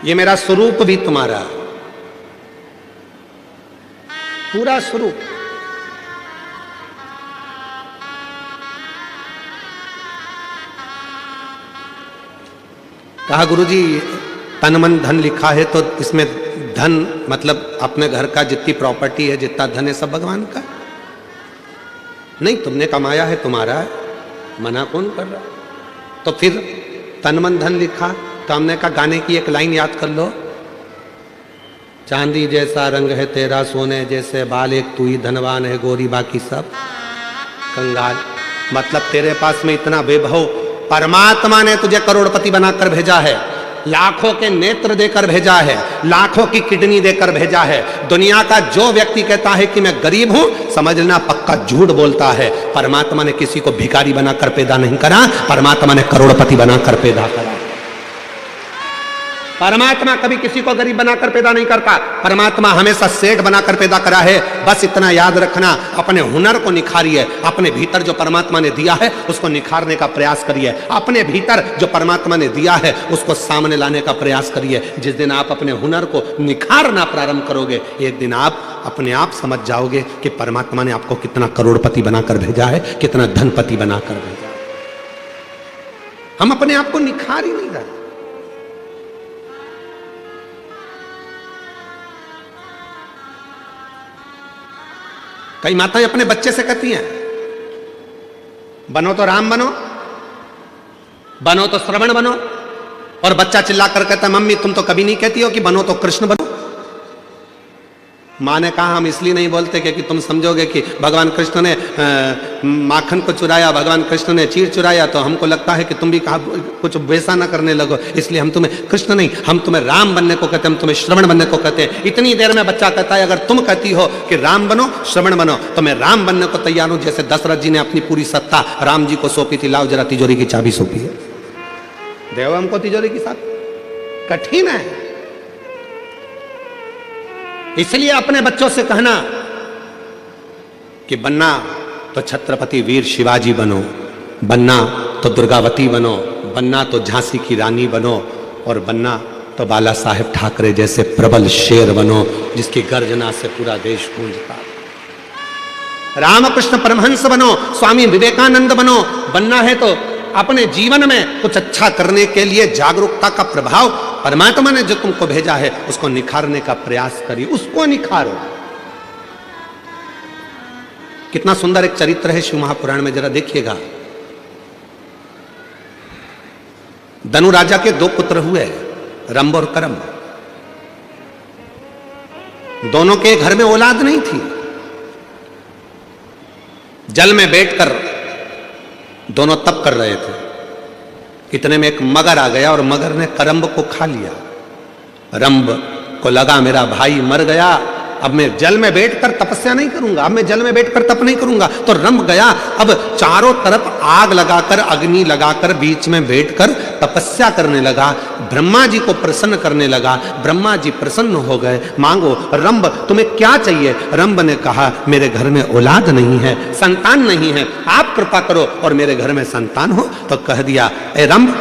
ये मेरा स्वरूप भी तुम्हारा है, पूरा स्वरूप। कहा गुरुजी तन मन धन लिखा है तो इसमें धन मतलब अपने घर का जितनी प्रॉपर्टी है, जितना धन है सब भगवान का। नहीं, तुमने कमाया है, तुम्हारा है, मना कौन कर रहा। तो फिर तन मन धन लिखा तो हमने कहा गाने की एक लाइन याद कर लो, चांदी जैसा रंग है तेरा, सोने जैसे बाल, एक तू ही धनवान है गोरी बाकी सब कंगाल। मतलब तेरे पास में इतना वैभव, परमात्मा ने तुझे करोड़पति बनाकर भेजा है, लाखों के नेत्र देकर भेजा है, लाखों की किडनी देकर भेजा है। दुनिया का जो व्यक्ति कहता है कि मैं गरीब हूं, समझना पक्का झूठ बोलता है। परमात्मा ने किसी को भिखारी बनाकर पैदा नहीं करा, परमात्मा ने करोड़पति बनाकर पैदा करा। परमात्मा कभी किसी को गरीब बनाकर पैदा नहीं करता, परमात्मा हमेशा सेठ बनाकर पैदा करा है। बस इतना याद रखना, अपने हुनर को निखारिए, अपने भीतर जो परमात्मा ने दिया है उसको निखारने का प्रयास करिए, अपने भीतर जो परमात्मा ने दिया है उसको सामने लाने का प्रयास करिए। जिस दिन आप अपने हुनर को निखारना प्रारंभ करोगे, एक दिन आप अपने आप समझ जाओगे कि परमात्मा ने आपको कितना करोड़पति बनाकर भेजा है, कितना धनपति बनाकर भेजा है। हम अपने आप को निखार ही नहीं रहे। कई माताएं अपने बच्चे से कहती हैं, बनो तो राम बनो, बनो तो श्रवण बनो, और बच्चा चिल्लाकर कहता है मम्मी तुम तो कभी नहीं कहती हो कि बनो तो कृष्ण बनो। माँ ने कहा हम इसलिए नहीं बोलते क्योंकि तुम समझोगे कि भगवान कृष्ण ने माखन को चुराया, भगवान कृष्ण ने चीर चुराया, तो हमको लगता है कि तुम भी कहा कुछ वैसा ना करने लगो, इसलिए हम तुम्हें कृष्ण नहीं, हम तुम्हें राम बनने को कहते हैं, हम तुम्हें श्रवण बनने को कहते हैं। इतनी देर में बच्चा कहता है अगर तुम कहती हो कि राम बनो श्रवण बनो तो मैं राम बनने को तैयार हूं। जैसे दशरथ जी ने अपनी पूरी सत्ता राम जी को सौंपी थी, लाओ जरा तिजोरी की चाबी सौंपी है, देव हमको तिजोरी की साथ। कठिन है, इसलिए अपने बच्चों से कहना कि बनना तो छत्रपति वीर शिवाजी बनो, बनना तो दुर्गावती बनो, बनना तो झांसी की रानी बनो, और बनना तो बाला साहेब ठाकरे जैसे प्रबल शेर बनो जिसकी गर्जना से पूरा देश गूंजता। रामकृष्ण परमहंस बनो, स्वामी विवेकानंद बनो। बनना है तो अपने जीवन में कुछ अच्छा करने के लिए जागरूकता का प्रभाव परमात्मा ने जो तुमको भेजा है उसको निखारने का प्रयास करिए, उसको निखारो। कितना सुंदर एक चरित्र है शिव महापुराण में, जरा देखिएगा। धनु राजा के दो पुत्र हुए, रंभ और करम। दोनों के घर में औलाद नहीं थी। जल में बैठकर दोनों तप कर रहे थे, इतने में एक मगर आ गया और मगर ने करम्ब को खा लिया। रंभ को लगा मेरा भाई मर गया, अब मैं जल में बैठकर तपस्या नहीं करूंगा, अब मैं जल में बैठकर तप नहीं करूंगा। तो रंभ गया, अब चारों तरफ आग लगाकर, अग्नि लगाकर बीच में बैठकर तपस्या करने लगा, ब्रह्मा जी को प्रसन्न करने लगा। ब्रह्मा जी प्रसन्न हो गए, मांगो रंभ तुम्हें क्या चाहिए। रंभ ने कहा मेरे घर में औलाद नहीं है, संतान नहीं है, आप कृपा करो और मेरे घर में संतान हो। तो कह दिया ए रंभ,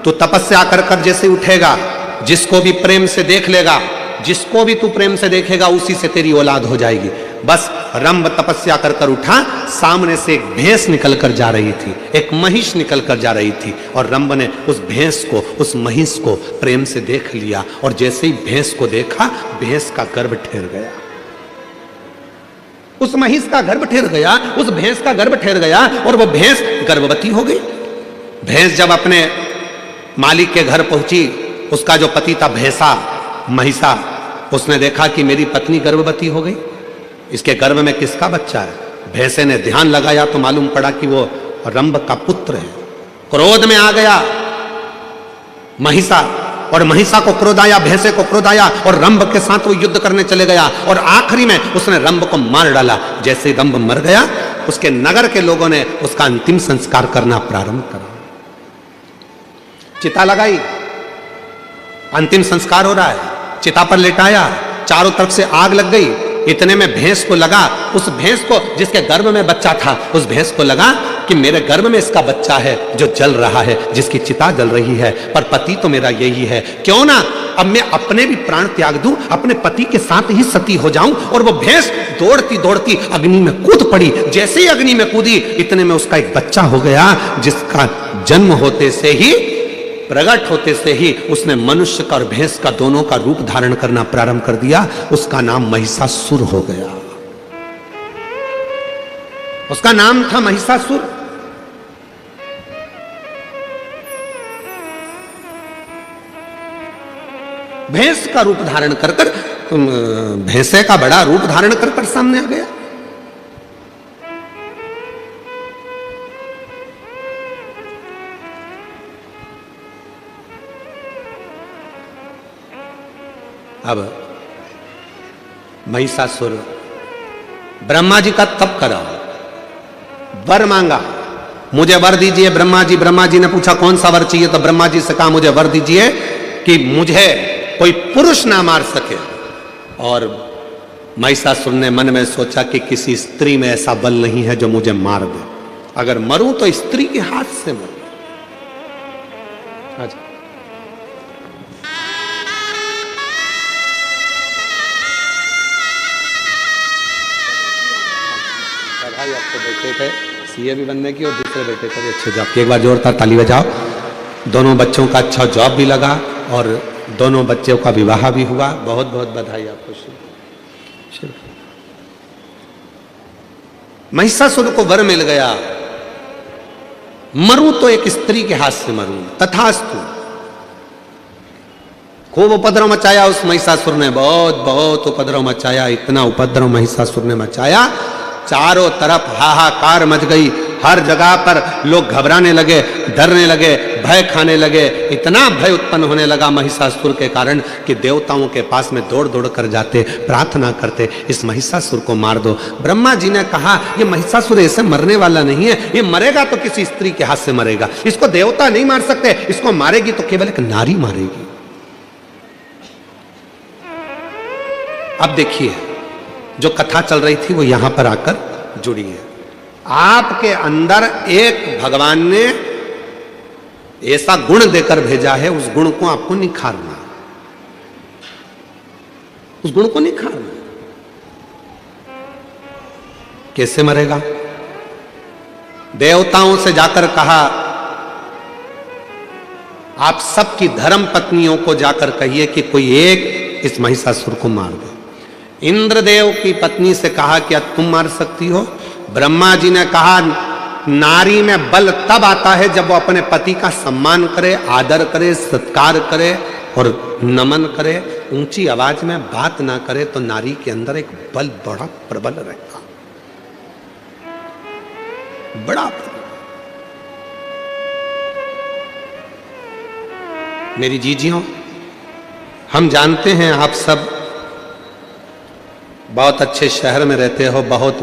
तू तपस्या कर कर जैसे उठेगा, जिसको भी प्रेम से देख लेगा, जिसको भी तू प्रेम से देखेगा उसी से तेरी औलाद हो जाएगी। बस रंभ तपस्या कर कर उठा, सामने से एक भैंस निकल कर जा रही थी, एक महिष निकल कर जा रही थी, और रंभ ने उस भैंस को, उस महिष को प्रेम से देख लिया, और जैसे ही भैंस को देखा भैंस का गर्भ ठहर गया। उस महिष का गर्भ ठहर गया, उस भैंस का गर्भ ठहर गया और वो भैंस गर्भवती हो गई। भैंस जब अपने मालिक के घर पहुंची, उसका जो पति था भैंसा महिषा, उसने देखा कि मेरी पत्नी गर्भवती हो गई, इसके गर्भ में किसका बच्चा है। भैंसे ने ध्यान लगाया तो मालूम पड़ा कि वो रंभ का पुत्र है। क्रोध में आ गया महिषा, और महिषा को क्रोध आया, भैंसे को क्रोध आया और रंभ के साथ वो युद्ध करने चले गया और आखिरी में उसने रंभ को मार डाला। जैसे रंभ मर गया, उसके नगर के लोगों ने उसका अंतिम संस्कार करना प्रारंभ करा। चिता लगाई, अंतिम संस्कार हो रहा है, चिता पर लेटाया, चारों तरफ से आग लग गई। इतने में भैंस को लगा, उस भैंस को जिसके गर्भ में बच्चा था, उस भैंस को लगा कि मेरे गर्भ में इसका बच्चा है जो जल रहा है, जिसकी चिता जल रही है, पर पति तो मेरा यही है, क्यों ना अब मैं अपने भी प्राण त्याग दूं, अपने पति के साथ ही सती हो जाऊं। और वो भैंस दौड़ती दौड़ती अग्नि में कूद पड़ी। जैसे ही अग्नि में कूदी, इतने में उसका एक बच्चा हो गया, जिसका जन्म होते से ही, प्रकट होते से ही उसने मनुष्य का और भैंस का दोनों का रूप धारण करना प्रारंभ कर दिया। उसका नाम महिषासुर हो गया। उसका नाम था महिषासुर। भैंस का रूप धारण कर कर, भैंसे का बड़ा रूप धारण कर कर सामने आ गया। अब महिषासुर ब्रह्मा जी का तप करा, वर मांगा, मुझे वर दीजिए ब्रह्मा जी। ब्रह्मा जी ने पूछा कौन सा वर चाहिए, तो ब्रह्मा जी से कहा मुझे वर दीजिए कि मुझे कोई पुरुष ना मार सके। और महिषासुर ने मन में सोचा कि किसी स्त्री में ऐसा बल नहीं है जो मुझे मार दे, अगर मरूं तो स्त्री के हाथ से मरूं। अच्छा, भाई आपको बेटे थे सीए भी बनने की और दूसरे बेटे का भी अच्छे जॉब की। एक बार जोरदार ताली बजाओ। दोनों बच्चों का अच्छा जॉब भी लगा और दोनों बच्चों का विवाह भी हुआ। बहुत बहुत बधाई आपको। महिषासुर को वर मिल गया, मरूं तो एक स्त्री के हाथ से मरूं। तथास्तु। खूब उपद्रव मचाया उस महिषासुर ने, बहुत बहुत उपद्रव मचाया। इतना उपद्रव महिषासुर ने मचाया, चारों तरफ हाहाकार मच गई। हर जगह पर लोग घबराने लगे, डरने लगे, भय खाने लगे। इतना भय उत्पन्न होने लगा महिषासुर के कारण कि देवताओं के पास में दौड़ दौड़ कर जाते, प्रार्थना करते, इस महिषासुर को मार दो। ब्रह्मा जी ने कहा ये महिषासुर ऐसे मरने वाला नहीं है, ये मरेगा तो किसी स्त्री के हाथ से मरेगा, इसको देवता नहीं मार सकते, इसको मारेगी तो केवल एक नारी मारेगी। अब देखिए, जो कथा चल रही थी वो यहां पर आकर जुड़ी है। आपके अंदर एक भगवान ने ऐसा गुण देकर भेजा है, उस गुण को आपको निखारना, उस गुण को निखारना। कैसे मरेगा? देवताओं से जाकर कहा आप सबकी धर्म पत्नियों को जाकर कहिए कि कोई एक इस महिषासुर को मार दे। इंद्रदेव की पत्नी से कहा कि तुम मार सकती हो। ब्रह्मा जी ने कहा नारी में बल तब आता है जब वो अपने पति का सम्मान करे, आदर करे, सत्कार करे और नमन करे, ऊंची आवाज में बात ना करे, तो नारी के अंदर एक बल बड़ा प्रबल रहेगा, बड़ा प्रबल। मेरी जीजियों, हम जानते हैं आप सब बहुत अच्छे शहर में रहते हो, बहुत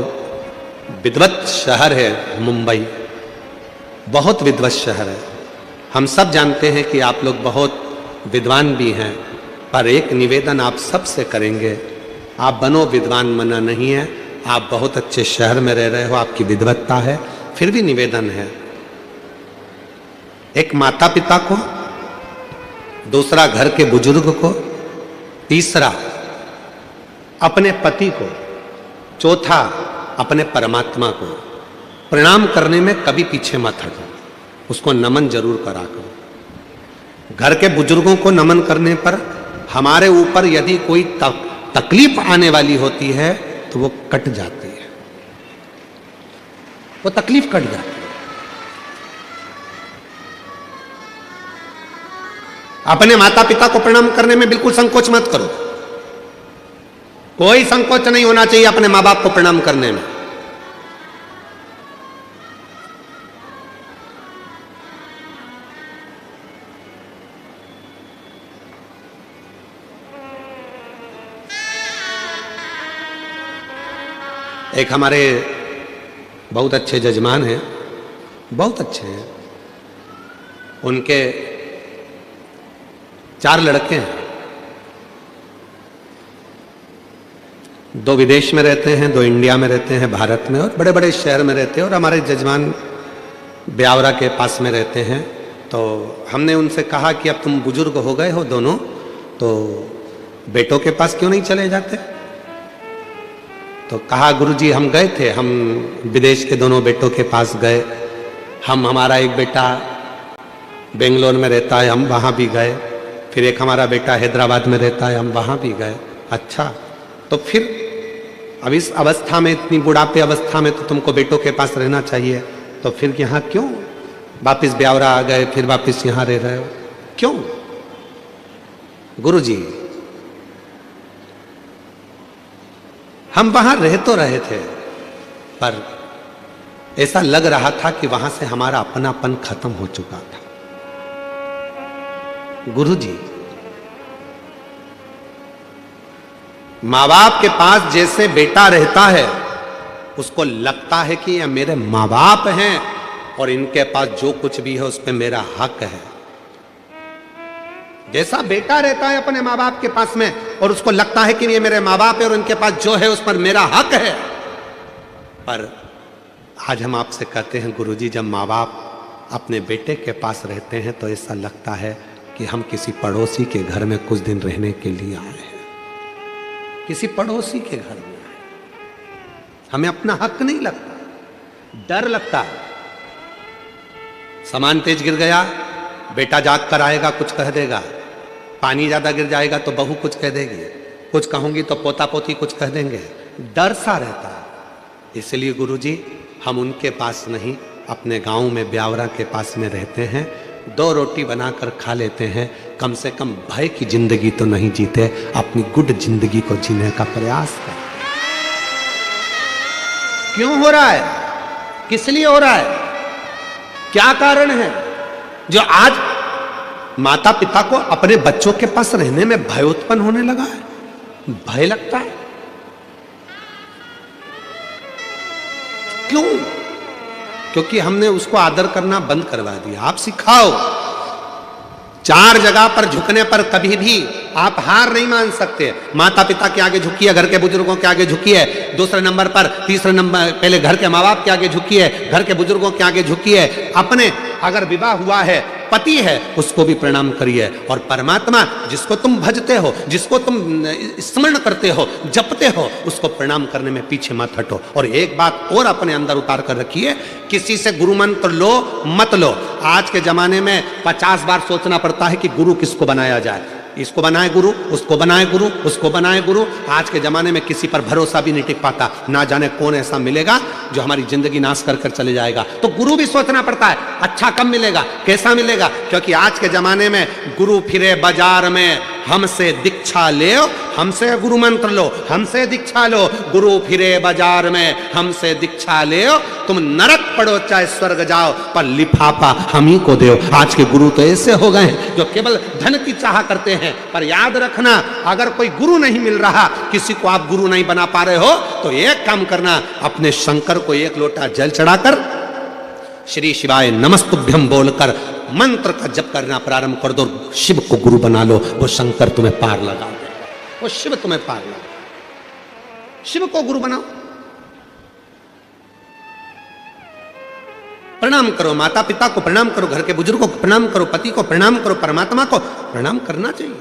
विद्वत शहर है मुंबई, बहुत विद्वत शहर है। हम सब जानते हैं कि आप लोग बहुत विद्वान भी हैं, पर एक निवेदन आप सबसे करेंगे, आप बनो विद्वान मना नहीं है, आप बहुत अच्छे शहर में रह रहे हो, आपकी विद्वत्ता है, फिर भी निवेदन है, एक माता पिता को, दूसरा घर के बुजुर्ग को, तीसरा अपने पति को, चौथा अपने परमात्मा को प्रणाम करने में कभी पीछे मत हटो, उसको नमन जरूर करा करो। घर के बुजुर्गों को नमन करने पर हमारे ऊपर यदि कोई तकलीफ आने वाली होती है तो वो कट जाती है। वो तकलीफ कट जाती है। अपने माता पिता को प्रणाम करने में बिल्कुल संकोच मत करो, कोई संकोच नहीं होना चाहिए अपने मां बाप को प्रणाम करने में। एक हमारे बहुत अच्छे जजमान हैं, बहुत अच्छे हैं, उनके 4 लड़के हैं, 2 विदेश में रहते हैं, 2 इंडिया में रहते हैं, भारत में, और बड़े बड़े शहर में रहते हैं। और हमारे जजमान ब्यावरा के पास में रहते हैं। तो हमने उनसे कहा कि अब तुम बुजुर्ग हो गए हो दोनों, तो बेटों के पास क्यों नहीं चले जाते? तो कहा गुरुजी हम गए थे, हम विदेश के दोनों बेटों के पास गए, हमारा एक बेटा बेंगलोर में रहता है, हम वहाँ भी गए, फिर एक हमारा बेटा हैदराबाद में रहता है, हम वहाँ भी गए। अच्छा, तो फिर अब इस अवस्था में, इतनी बुढ़ापे अवस्था में तो तुमको बेटों के पास रहना चाहिए, तो फिर यहाँ क्यों वापिस ब्यावरा आ गए, फिर वापिस यहाँ रह रहे हो क्यों? गुरुजी हम वहां रह तो रहे थे, पर ऐसा लग रहा था कि वहां से हमारा अपनापन खत्म हो चुका था। गुरुजी माँ बाप के पास जैसे बेटा रहता है, उसको लगता है कि ये मेरे माँ बाप हैं और इनके पास जो कुछ भी है उस पर मेरा हक है। जैसा बेटा रहता है अपने माँ बाप के पास में और उसको लगता है कि ये मेरे माँ बाप है और इनके पास जो है उस पर मेरा हक है। पर आज हम आपसे कहते हैं गुरुजी, जब माँ बाप अपने बेटे के पास रहते हैं तो ऐसा लगता है कि हम किसी पड़ोसी के घर में कुछ दिन रहने के लिए आए हैं, किसी पड़ोसी के घर में आए। हमें अपना हक नहीं लगता, डर लगता है। सामान तेज गिर गया, बेटा जाग कर आएगा, कुछ कह देगा। पानी ज्यादा गिर जाएगा तो बहू कुछ कह देगी, कुछ कहूंगी तो पोता पोती कुछ कह देंगे। डर सा रहता है। इसलिए गुरुजी हम उनके पास नहीं, अपने गांव में ब्यावरा के पास में रहते हैं, 2 रोटी बनाकर खा लेते हैं। कम से कम भय की जिंदगी तो नहीं जीते, अपनी गुड जिंदगी को जीने का प्रयास करते। क्यों हो रहा है? किस लिए हो रहा है? क्या कारण है जो आज माता पिता को अपने बच्चों के पास रहने में भय उत्पन्न होने लगा है? भय लगता है क्यों? क्योंकि हमने उसको आदर करना बंद करवा दिया। आप सिखाओ, 4 जगह पर झुकने पर कभी भी आप हार नहीं मान सकते। माता पिता के आगे झुकिए, घर के बुजुर्गों के आगे झुकिए, दूसरे नंबर पर, तीसरे नंबर पहले घर के माँ बाप के आगे झुकिए, घर के बुजुर्गों के आगे झुकिए। अपने अगर विवाह हुआ है, पति है, उसको भी प्रणाम करिए। और परमात्मा जिसको तुम भजते हो, जिसको तुम स्मरण करते हो, जपते हो, उसको प्रणाम करने में पीछे मत हटो। और एक बात और अपने अंदर उतार कर रखिए, किसी से गुरु मंत्र लो मत लो। आज के जमाने में 50 बार सोचना पड़ता है कि गुरु किसको बनाया जाए, इसको बनाए गुरु, उसको बनाए गुरु, उसको बनाए गुरु। आज के जमाने में किसी पर भरोसा भी नहीं टिक पाता, ना जाने कौन ऐसा मिलेगा जो हमारी जिंदगी नाश कर कर चले जाएगा। तो गुरु भी सोचना पड़ता है, अच्छा कब मिलेगा, कैसा मिलेगा, क्योंकि आज के जमाने में गुरु फिरे बाजार में, हमसे दीक्षा ले, हमसे गुरु मंत्र लो, हमसे दीक्षा लो। गुरु फिरे बाजार में, हमसे दीक्षा ले, तुम नरक पड़ो चाहे स्वर्ग जाओ, पर लिफाफा हम ही को दो। आज के गुरु तो ऐसे हो गए हैं जो केवल धन की चाह करते हैं। पर याद रखना, अगर कोई गुरु नहीं मिल रहा, किसी को आप गुरु नहीं बना पा रहे हो, तो एक काम करना, अपने शंकर को 1 लोटा जल चढ़ाकर श्री शिवाय नमस्तुभ्यम बोलकर मंत्र का जप करना प्रारंभ कर दो। शिव को गुरु बना लो, वो शंकर तुम्हें पार लगा दे, वो शिव तुम्हें पार लगा। शिव को गुरु बनाओ, प्रणाम करो, माता पिता को प्रणाम करो, घर के बुजुर्गों को प्रणाम करो, पति को प्रणाम करो, परमात्मा को प्रणाम करना चाहिए।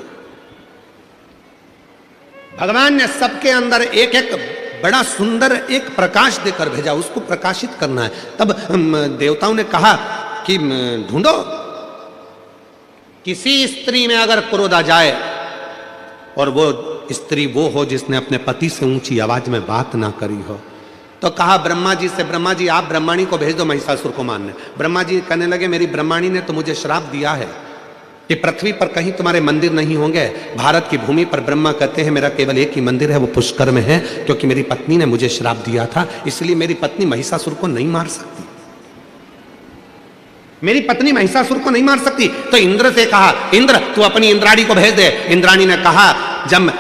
भगवान ने सबके अंदर एक एक बड़ा सुंदर एक प्रकाश देकर भेजा, उसको प्रकाशित करना है। तब देवताओं ने कहा कि ढूंढो, किसी स्त्री में अगर क्रोध आ जाए और वो स्त्री वो हो जिसने अपने पति से ऊंची आवाज में बात ना करी हो, तो कहा ब्रह्मा जी से, ब्रह्मा जी आप ब्रह्माणी को भेज दो महिषासुर को मारने। ब्रह्मा जी कहने लगे मेरी ब्रह्माणी ने तो मुझे श्राप दिया है कि पृथ्वी पर कहीं तुम्हारे मंदिर नहीं होंगे। भारत की भूमि पर ब्रह्मा कहते हैं मेरा केवल एक ही मंदिर है, वो पुष्कर में है, क्योंकि मेरी पत्नी ने मुझे श्राप दिया था, इसलिए मेरी पत्नी महिषासुर को नहीं मार सकती। मेरी पत्नी महिषासुर को नहीं मार सकती। तो इंद्र से कहा इंद्र तू अपनी इंद्राणी को भेज दे। इंद्राणी ने कहा जब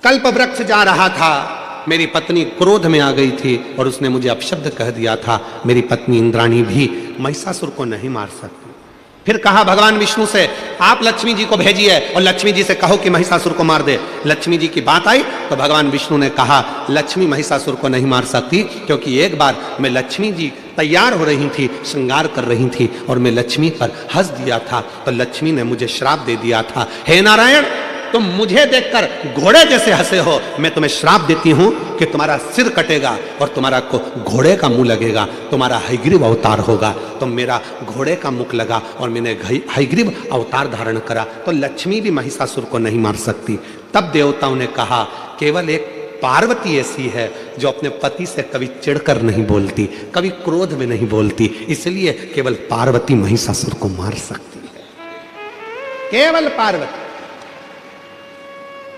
कल्प वृक्ष जा रहा था मेरी पत्नी क्रोध में आ गई थी और उसने मुझे अपशब्द कह दिया था। मेरी पत्नी इंद्राणी भी महिषासुर को नहीं मार सकती। फिर कहा भगवान विष्णु से आप लक्ष्मी जी को भेजिए और लक्ष्मी जी से कहो कि महिषासुर को मार दे। लक्ष्मी जी की बात आई तो भगवान विष्णु ने कहा लक्ष्मी महिषासुर को नहीं मार सकती, क्योंकि एक बार मैं लक्ष्मी जी तैयार हो रही थी, श्रृंगार कर रही थी और मैं लक्ष्मी पर हंस दिया था तो लक्ष्मी ने मुझे श्राप दे दिया था। हे नारायण तुम मुझे देखकर घोड़े जैसे हंसे हो, मैं तुम्हें श्राप देती हूं कि तुम्हारा सिर कटेगा और तुम्हारा को घोड़े का मुंह लगेगा, तुम्हारा हयग्रीव अवतार होगा। तो मेरा घोड़े का मुख लगा और मैंने हयग्रीव अवतार धारण करा, तो लक्ष्मी भी महिषासुर को नहीं मार सकती। तब देवताओं ने कहा केवल एक पार्वती ऐसी है जो अपने पति से कभी चिढ़कर नहीं बोलती, कभी क्रोध में नहीं बोलती, इसलिए केवल पार्वती महिषासुर को मार सकती है। केवल पार्वती,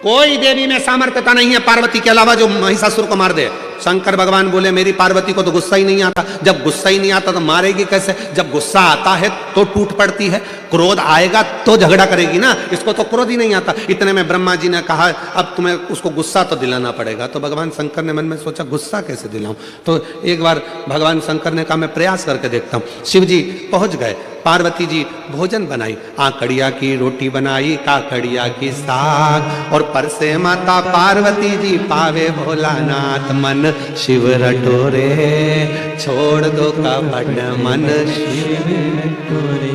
कोई देवी में सामर्थ्यता नहीं है पार्वती के अलावा जो महिषासुर को मार दे। शंकर भगवान बोले मेरी पार्वती को तो गुस्सा ही नहीं आता, जब गुस्सा ही नहीं आता तो मारेगी कैसे? जब गुस्सा आता है तो टूट पड़ती है, क्रोध आएगा तो झगड़ा करेगी ना, इसको तो क्रोध ही नहीं आता। इतने में ब्रह्मा जी ने कहा अब तुम्हें उसको गुस्सा तो दिलाना पड़ेगा। तो भगवान शंकर ने मन में सोचा गुस्सा कैसे दिलाऊं। तो एक बार भगवान शंकर ने कहा मैं प्रयास करके देखता हूं। शिव जी पहुंच गए, पार्वती जी भोजन बनाई, आकड़िया की रोटी बनाई, काकड़िया की साग, और परसे माता पार्वती जी पावे भोलानाथ मन शिव रटोरे, छोड़ दो कपट मन शिव रटोरे,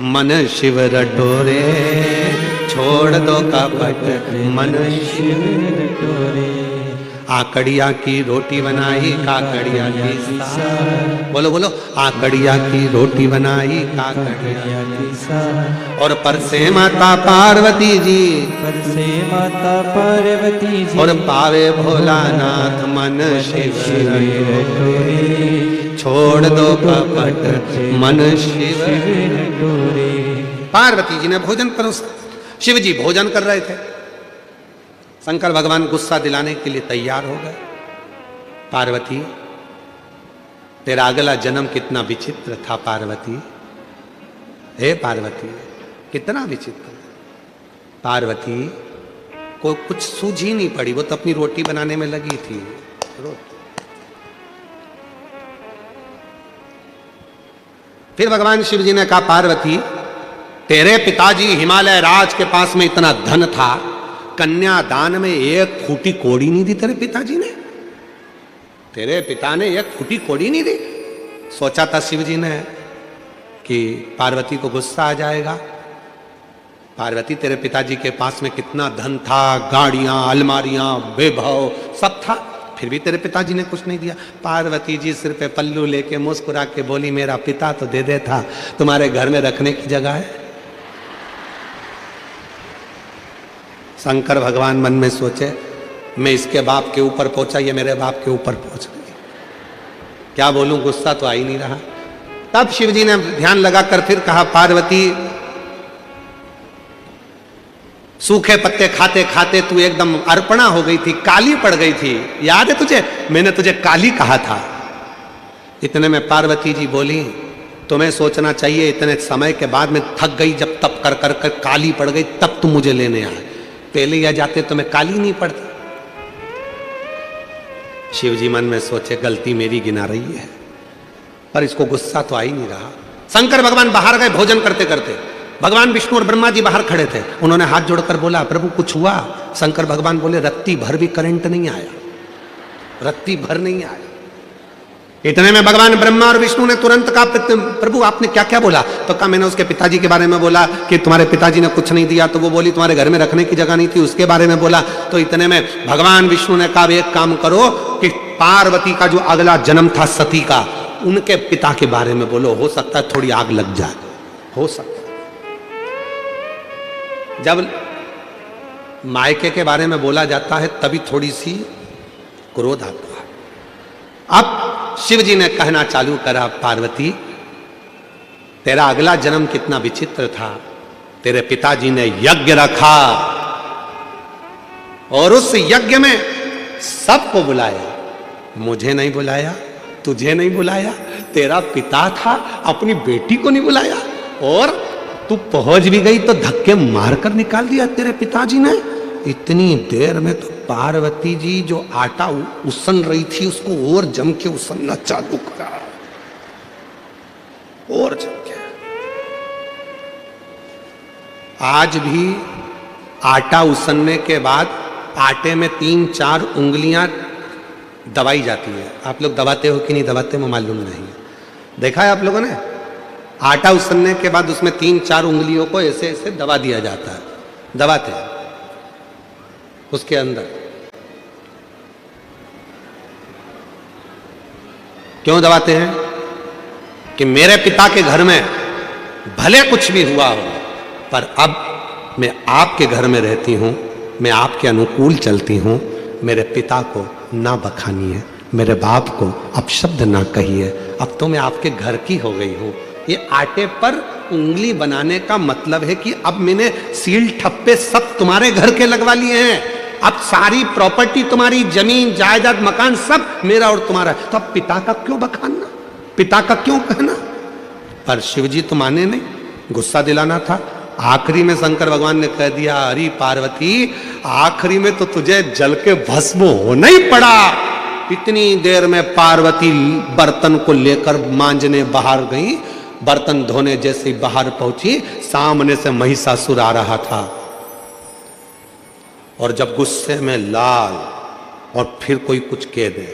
मन शिव रटोरे, छोड़ दो कपट मन शिव रटोरे। आकड़िया की रोटी बनाई, काकड़िया की साग, बोलो बोलो, आकड़िया की रोटी बनाई, काकड़िया की साग, और परसे माता पार्वती जी,
परसे माता पार्वती जी,
और पावे भोलानाथ मन शिव रटोरे, छोड़ दो कपट मन शिव रटोरे। पार्वती जी ने भोजन परोसा, शिव जी भोजन कर रहे थे, शंकर भगवान गुस्सा दिलाने के लिए तैयार हो गए। पार्वती तेरा अगला जन्म कितना विचित्र था पार्वती, हे पार्वती कितना विचित्र। पार्वती को कुछ सूझ ही नहीं पड़ी, वो तो अपनी रोटी बनाने में लगी थी। फिर भगवान शिव जी ने कहा पार्वती तेरे पिताजी हिमालय राज के पास में इतना धन था, कन्यादान में एक फूटी कोड़ी नहीं दी तेरे पिताजी ने, तेरे पिता ने एक फूटी कोड़ी नहीं दी। सोचा था शिव जी ने कि पार्वती को गुस्सा आ जाएगा। पार्वती तेरे पिताजी के पास में कितना धन था, गाड़ियां, अलमारियां, वैभव सब था, फिर भी तेरे पिताजी ने कुछ नहीं दिया। पार्वती जी सिर पे पल्लू लेके मुस्कुरा के बोली मेरा पिता तो दे देता, तुम्हारे घर में रखने की जगह है। शंकर भगवान मन में सोचे मैं इसके बाप के ऊपर पहुंचा, ये मेरे बाप के ऊपर पहुंच गई, क्या बोलूं, गुस्सा तो आ ही नहीं रहा। तब शिव जी ने ध्यान लगाकर फिर कहा पार्वती सूखे पत्ते खाते खाते तू एकदम अर्पणा हो गई थी, काली पड़ गई थी, याद है तुझे, मैंने तुझे काली कहा था। इतने में पार्वती जी बोली तुम्हें सोचना चाहिए, इतने समय के बाद में थक गई, जब तप कर कर कर काली पड़ गई तब तुम मुझे लेने आए, पहले आ जाते तो मैं काली नहीं पड़ती। शिव जी मन में सोचे गलती मेरी गिना रही है, पर इसको गुस्सा तो आ ही नहीं रहा। शंकर भगवान बाहर गए भोजन करते करते, भगवान विष्णु और ब्रह्मा जी बाहर खड़े थे, उन्होंने हाथ जोड़कर बोला प्रभु कुछ हुआ? शंकर भगवान बोले रत्ती भर भी करंट नहीं आया, रत्ती भर नहीं आया। इतने में भगवान ब्रह्मा और विष्णु ने तुरंत कहा प्रभु आपने क्या क्या बोला? तो कहा मैंने उसके पिताजी के बारे में बोला कि तुम्हारे पिताजी ने कुछ नहीं दिया, तो वो बोली तुम्हारे घर में रखने की जगह नहीं थी, उसके बारे में बोला। तो इतने में भगवान विष्णु ने कहा एक काम करो कि पार्वती का जो अगला जन्म था सती का, उनके पिता के बारे में बोलो, हो सकता है थोड़ी आग लग जाए, हो सकता है। जब मायके के बारे में बोला जाता है तभी थोड़ी सी क्रोध आता है। अब शिव जी ने कहना चालू करा, पार्वती तेरा अगला जन्म कितना विचित्र था। तेरे पिताजी ने यज्ञ रखा और उस यज्ञ में सबको बुलाया, मुझे नहीं बुलाया, तुझे नहीं बुलाया, तेरा पिता था अपनी बेटी को नहीं बुलाया, और तू पहुंच भी गई तो धक्के मारकर निकाल दिया तेरे पिताजी ने। इतनी देर में तो पार्वती जी जो आटा उसन रही थी उसको और जम के उसनना चालू करा, और जम के। आज भी आटा उसनने के बाद आटे में 3-4 उंगलियां दबाई जाती है। आप लोग दबाते हो कि नहीं दबाते मैं मालूम नहीं, देखा है आप लोगों ने? आटा उसनने के बाद उसमें 3-4 उंगलियों को ऐसे ऐसे दबा दिया जाता है, दबाते हैं उसके अंदर। क्यों दबाते हैं? कि मेरे पिता के घर में भले कुछ भी हुआ हो, पर अब मैं आपके घर में रहती हूं, मैं आपके अनुकूल चलती हूं, मेरे पिता को ना बखानिए, मेरे बाप को अपशब्द ना कहिए, अब तो मैं आपके घर की हो गई हूं। ये आटे पर उंगली बनाने का मतलब है कि अब मैंने सील ठप्पे सब तुम्हारे घर के लगवा लिए हैं, अब सारी प्रॉपर्टी तुम्हारी, जमीन जायदाद मकान सब मेरा और तुम्हारा, तो अब पिता का क्यों बखानना, पिता का क्यों कहना? पर शिव जी तो माने नहीं, गुस्सा दिलाना था। आखिरी में शंकर भगवान ने कह दिया, अरे पार्वती आखिरी में तो तुझे जल के भस्म होना ही पड़ा। इतनी देर में पार्वती बर्तन को लेकर मांजने बाहर गई, बर्तन धोने जैसे बाहर पहुंची, सामने से महिषासुर आ रहा था, और जब गुस्से में लाल और फिर कोई कुछ कह दे।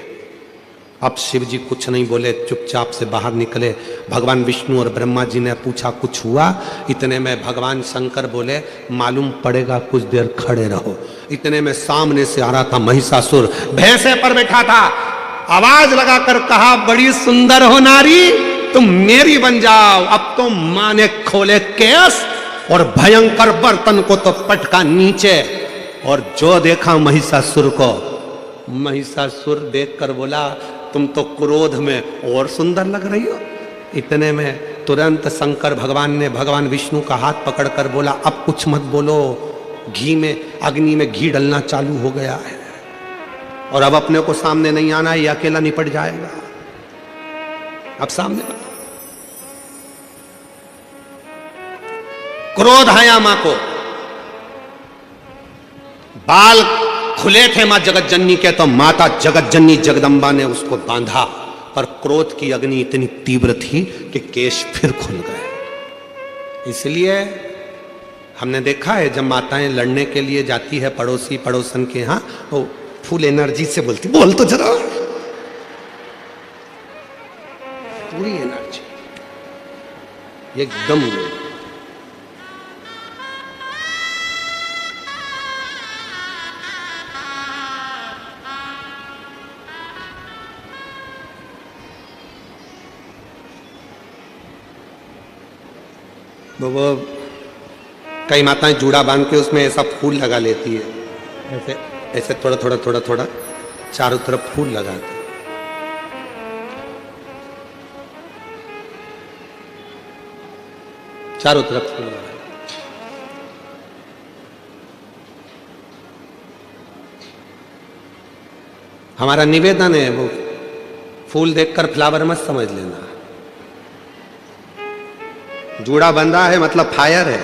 अब शिव जी कुछ नहीं बोले, चुपचाप से बाहर निकले। भगवान विष्णु और ब्रह्मा जी ने पूछा कुछ हुआ? इतने में भगवान शंकर बोले मालूम पड़ेगा, कुछ देर खड़े रहो। इतने में सामने से आ रहा था महिषासुर, भैंसे पर बैठा था, आवाज लगाकर कहा, बड़ी सुंदर हो नारी, तुम मेरी बन जाओ। अब तो मां ने खोले केस और भयंकर बर्तन को तो पटका नीचे, और जो देखा महिषासुर को, महिषासुर देखकर बोला तुम तो क्रोध में और सुंदर लग रही हो। इतने में तुरंत शंकर भगवान ने भगवान विष्णु का हाथ पकड़कर बोला, अब कुछ मत बोलो, घी में, अग्नि में घी डलना चालू हो गया है, और अब अपने को सामने नहीं आना, ये अकेला निपट जाएगा। अब सामने क्रोध आया मां को, बाल खुले थे मां जगत जननी के, तो माता जगत जननी जगदम्बा ने उसको बांधा, पर क्रोध की अग्नि इतनी तीव्र थी कि केश फिर खुल गए। इसलिए हमने देखा है जब माताएं लड़ने के लिए जाती है पड़ोसी पड़ोसन के यहां, वो फुल एनर्जी से बोलती, बोल तो जरा, पूरी एनर्जी एकदम। वो कई माताएं जूड़ा बांध के उसमें ऐसा फूल लगा लेती है, ऐसे ऐसे थोड़ा थोड़ा थोड़ा थोड़ा चारों तरफ फूल लगाते। चारों तरफ फूल लगा। हमारा निवेदन है, वो फूल देखकर फ्लावर मत समझ लेना। जूड़ा बंधा है मतलब फायर है,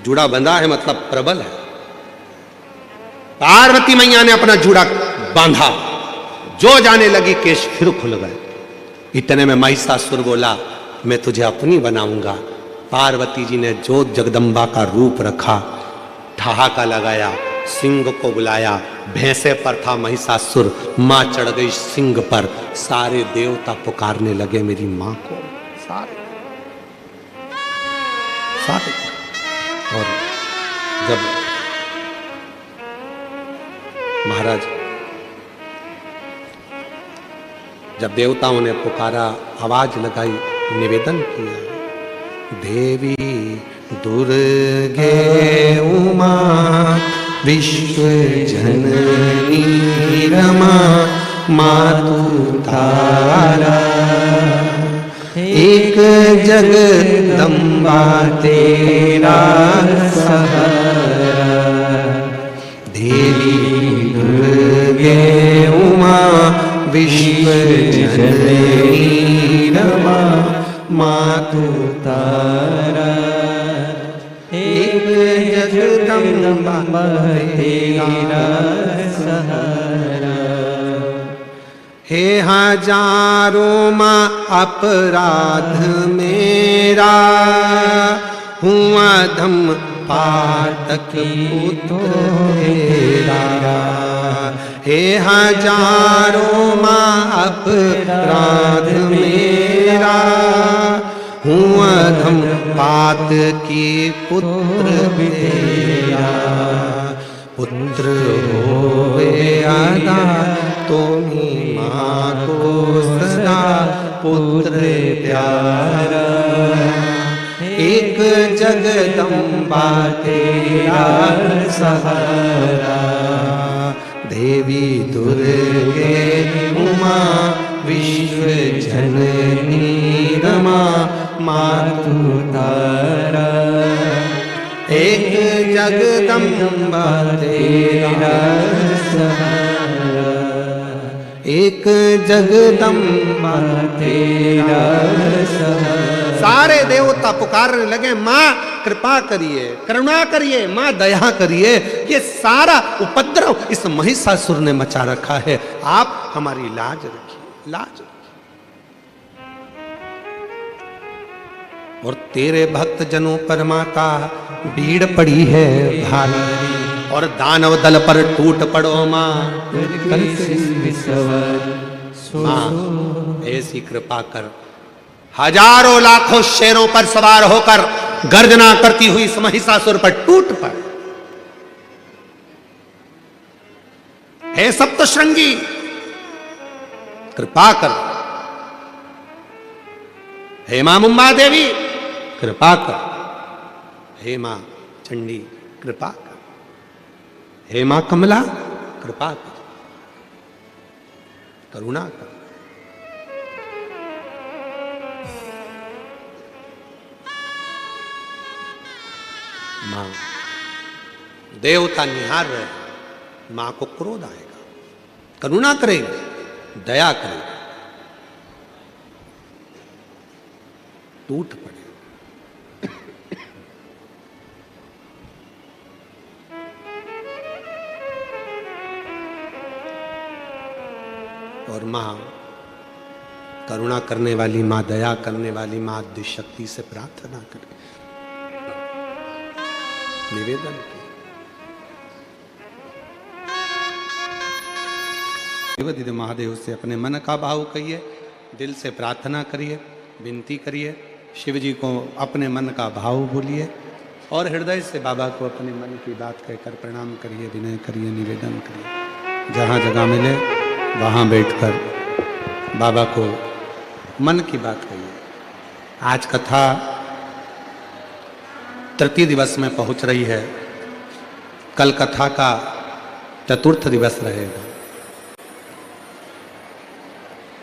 जूड़ा बंधा है मतलब प्रबल है। पार्वती मैया ने अपना जूड़ा बांधा, जो जाने लगी केश फिर खुल गए। इतने में महिषासुर बोला, मैं तुझे अपनी बनाऊंगा। पार्वती जी ने जो जगदम्बा का रूप रखा, ठहाका लगाया, सिंह को बुलाया, भैंसे पर था महिषासुर, मां चढ़ गई सिंह पर। सारे देवता पुकारने लगे मेरी मां को, सारे। और जब महाराज, जब देवताओं ने पुकारा, आवाज लगाई, निवेदन किया, देवी दुर्गे उमा विश्व जननी रमा मातु तारा। एक जगदम्बा तेरा सहारा, देवी दुर्गे उमा विश्व जननी रमा मातु तारा। एक जगदम्बा तेरा सहारा। हे हजारों माँ अपराध मेरा, हुआ धम पातक पुत्र तेरा। हे हजारों माँ अपराध मेरा, हुआ धम पात की पुत्र तेरा। पुत्र होवे अदा तुम्ही माँ को सदा पुत्र प्यारा। एक जगदम्बा तेरा सहारा, देवी दुर्गे उमा विश्व जननी रमा मातु तारा। एक जगदम्बा तेरा सहारा, एक जगदम्बा तेरा सहारा। सारे देवता पुकारने लगे, माँ कृपा करिए, करुणा करिए, माँ दया करिए, ये सारा उपद्रव इस महिषासुर ने मचा रखा है, आप हमारी लाज रखिए, लाज रखिए। और तेरे भक्त जनों पर माता भीड़ पड़ी है भारी, और दानव दल पर टूट पड़ो माँ। माँ ऐसी कृपा कर, हजारों लाखों शेरों पर सवार होकर गर्जना करती हुई इस महिषासुर पर टूट पड़। हे सप्तशृंगी कृपा कर, हे मां मुंबा देवी कृपा कर, हे मां चंडी कृपा कर, हे मां कमला कृपा कर, करुणा कर। मां देवता निहार रहे, मां को क्रोध आएगा, करुणा करेगी, दया करेगी, टूट पड़े। और मां करुणा करने वाली मां, दया करने वाली मां आदि शक्ति से प्रार्थना करे, निवेदन किया, दीदी महादेव से अपने मन का भाव कहिए, दिल से प्रार्थना करिए, विनती करिए, शिव जी को अपने मन का भाव बोलिए और हृदय से बाबा को अपने मन की बात कहकर प्रणाम करिए, विनय करिए, निवेदन करिए। जहाँ जगह मिले वहाँ बैठकर बाबा को मन की बात कहिए। आज कथा तृतीय दिवस में पहुँच रही है, कल कथा का चतुर्थ दिवस रहेगा।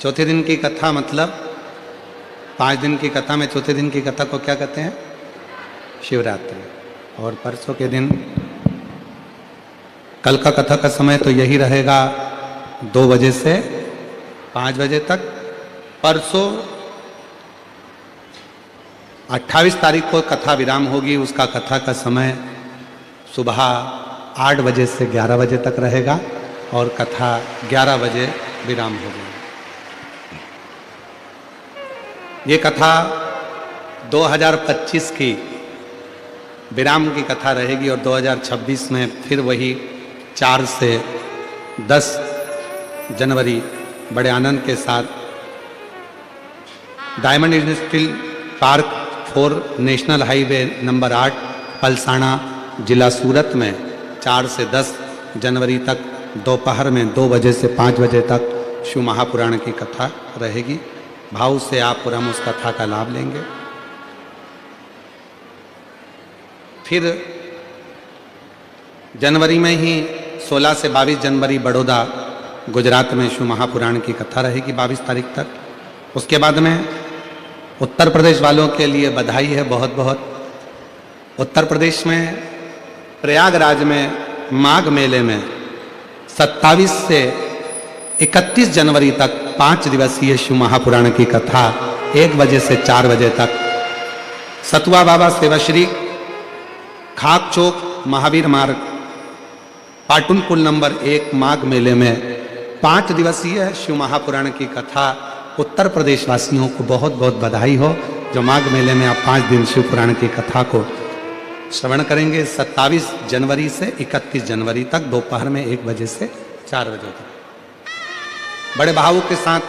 चौथे दिन की कथा मतलब 5 दिन की कथा में चौथे दिन की कथा को क्या कहते हैं? शिवरात्रि। और परसों के दिन, कल का कथा का समय तो यही रहेगा 2 बजे से 5 बजे तक। परसों 28 तारीख को कथा विराम होगी, उसका कथा का समय सुबह 8 बजे से 11 बजे तक रहेगा और कथा 11 बजे विराम होगी। ये कथा 2025 की विराम की कथा रहेगी और 2026 में फिर वही 4 से 10 जनवरी बड़े आनंद के साथ diamond industrial park 4 national highway number 8 Palsana जिला सूरत में 4 से 10 जनवरी तक दोपहर में 2 बजे से 5 बजे तक शिव महापुराण की कथा रहेगी। भाव से आप और हम उस कथा का लाभ लेंगे। फिर जनवरी में ही 16 से 22 जनवरी बड़ौदा गुजरात में शिव महापुराण की कथा रहेगी 22 तारीख तक। उसके बाद में उत्तर प्रदेश वालों के लिए बधाई है बहुत बहुत। उत्तर प्रदेश में प्रयागराज में माघ मेले में 27 से 31 जनवरी तक 5 दिवसीय शिव महापुराण की कथा 1 बजे से 4 बजे तक सतुआ बाबा सेवाश्री खाक चौक महावीर मार्ग पाटुन पुल नंबर 1 माघ मेले में 5 दिवसीय शिव महापुराण की कथा। उत्तर प्रदेश वासियों को बहुत बहुत बधाई हो जो माघ मेले में आप 5 दिन शिव पुराण की कथा को श्रवण करेंगे। 27 जनवरी से 31 जनवरी तक दोपहर में 1 बजे से 4 बजे तक बड़े भावों के साथ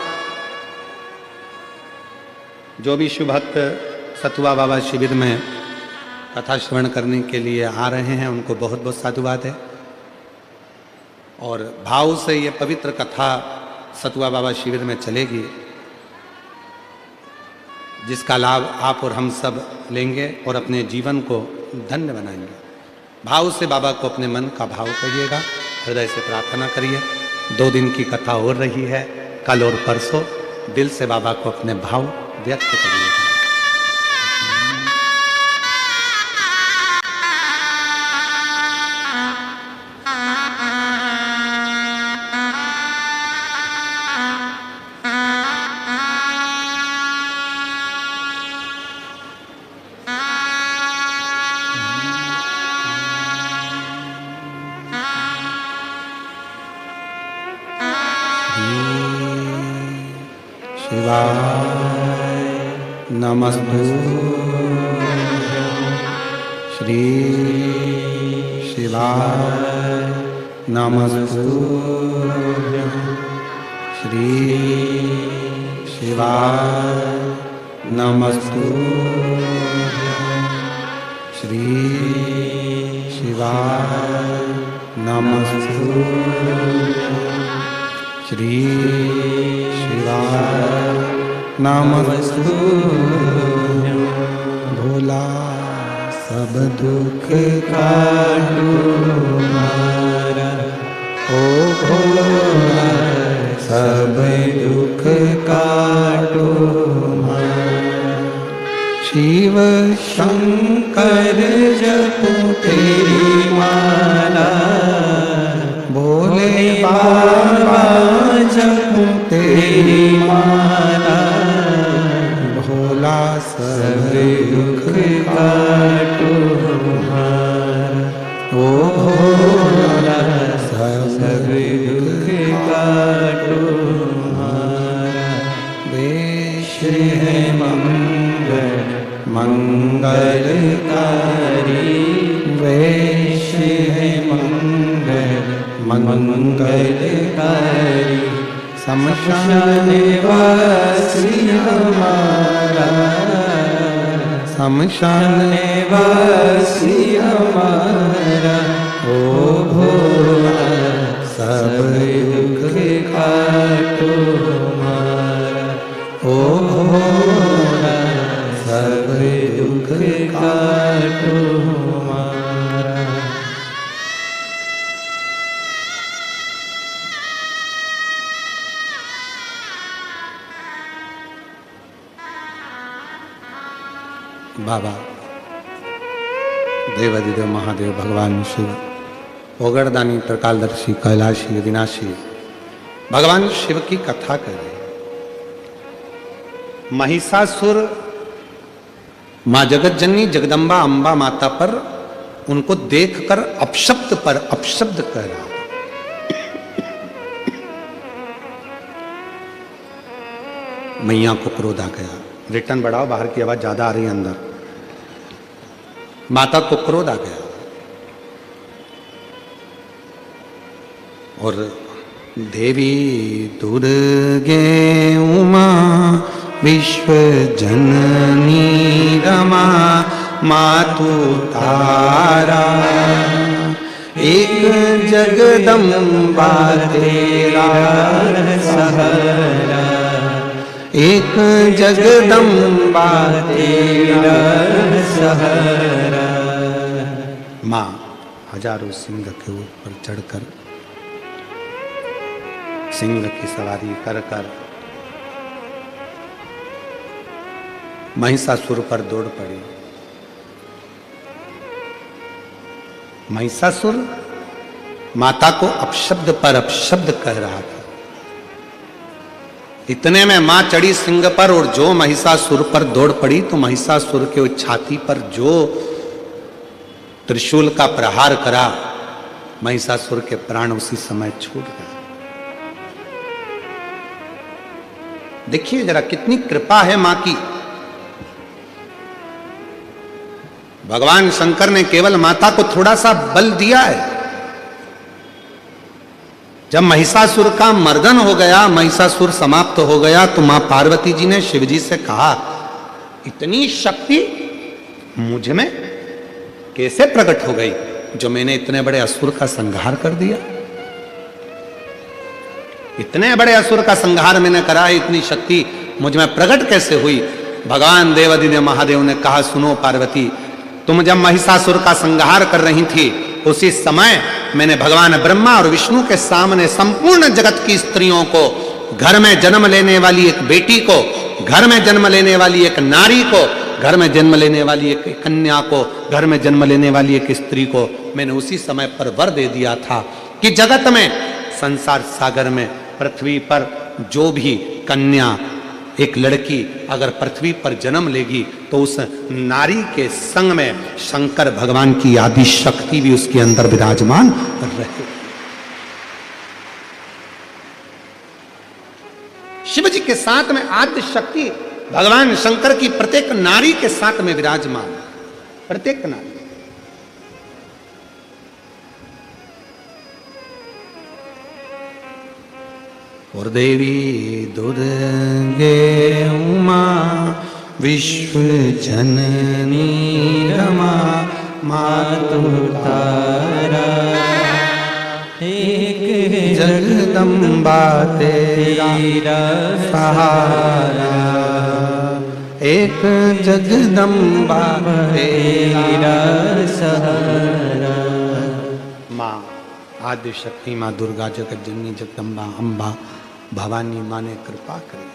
जो भी शिव भक्त सतुआ बाबा शिविर में कथा श्रवण करने के लिए आ रहे हैं उनको बहुत बहुत साधुवाद है। और भाव से ये पवित्र कथा सतुआ बाबा शिविर में चलेगी जिसका लाभ आप और हम सब लेंगे और अपने जीवन को धन्य बनाएंगे। भाव से बाबा को अपने मन का भाव कहिएगा, हृदय से प्रार्थना करिए। 2 दिन की कथा हो रही है, कल और परसों दिल से बाबा को अपने भाव व्यक्त करिएगा। शिवाय नमस्तुभ्यं श्री शिवाय नमस्तुभ्यं श्री शिवाय नमस्तुभ्यं श्री शिवाय नमस्तुभ्यं श्री शिवाय नमस्तुभ्यं। भोला सब दुख काटो हमारा, ओ भोला सब दुख काटो हमारा। शिव शंकर जपो तेरी माला, भोले बाबा जपो तेरी माला। भोला सब दुख काटो हमारा, ओ भोला सब दुख काटो हमारा। वेश है मंगल मंगलकारी, वेश है मंगल मंगलकारी। शमशान वासी हमारा, शमशान वासी हमारा। ओ भोला सब दुख काटो हमारा, ओ भोला सब दुख काटो हमारा। बाबा देवादिदेव महादेव भगवान शिव ओगड़दानी त्रिकालदर्शी कैलाशी विनाशी भगवान शिव की कथा करें। महिषासुर मां जगतजननी जगदम्बा अंबा माता पर उनको देखकर अपशब्द पर अपशब्द कह रहा। मैया को क्रोध आ गया। रिटर्न बढ़ाओ, बाहर की आवाज ज्यादा आ रही है अंदर। माता को क्रोध आ गया और देवी दुर्गे उमा विश्व जननी रमा मातु तारा, एक जगदम्बा तेरा सहारा, एक जगदम्बा तेरा सहारा। माँ हजारों सिंह के ऊपर चढ़कर सिंह की सवारी कर कर महिषासुर पर दौड़ पड़ी। महिषासुर माता को अपशब्द पर अपशब्द कह रहा था। इतने में मां चढ़ी सिंह पर और जो महिषासुर पर दौड़ पड़ी तो महिषासुर के छाती पर जो त्रिशूल का प्रहार करा, महिषासुर के प्राण उसी समय छूट गए। देखिए जरा कितनी कृपा है मां की। भगवान शंकर ने केवल माता को थोड़ा सा बल दिया है। जब महिषासुर का मर्दन हो गया, महिषासुर समाप्त हो गया, तो मां पार्वती जी ने शिव जी से कहा, इतनी शक्ति मुझ में कैसे प्रकट हो गई जो मैंने इतने बड़े असुर का संहार कर दिया। इतने बड़े असुर का संहार मैंने करा है, इतनी शक्ति मुझ में प्रकट कैसे हुई। भगवान देवादिदेव महादेव ने कहा, सुनो पार्वती, तुम जब महिषासुर का संहार कर रही थी उसी समय मैंने भगवान ब्रह्मा और विष्णु के सामने संपूर्ण जगत की स्त्रियों को, घर में जन्म लेने वाली एक बेटी को, घर में जन्म लेने वाली एक नारी को, घर में जन्म लेने वाली एक कन्या को, घर में जन्म लेने वाली एक स्त्री को मैंने उसी समय पर वर दे दिया था कि जगत में, संसार सागर में, पृथ्वी पर जो भी कन्या, एक लड़की अगर पृथ्वी पर जन्म लेगी तो उस नारी के संग में शंकर भगवान की आदि शक्ति भी उसके अंदर विराजमान रहे। शिव जी के साथ में आदि शक्ति भगवान शंकर की प्रत्येक नारी के साथ में विराजमान, प्रत्येक नारी। और देवी दुर्गे उमा विश्व जननी रमा मातु तारा, एक जगदम्बा तेरा सहारा, एक जगदम्बा तेरा सहारा। माँ आदि शक्ति, माँ दुर्गा, जगत जननी, जगदम्बा, अम्बा, भवानी माँ ने कृपा करी,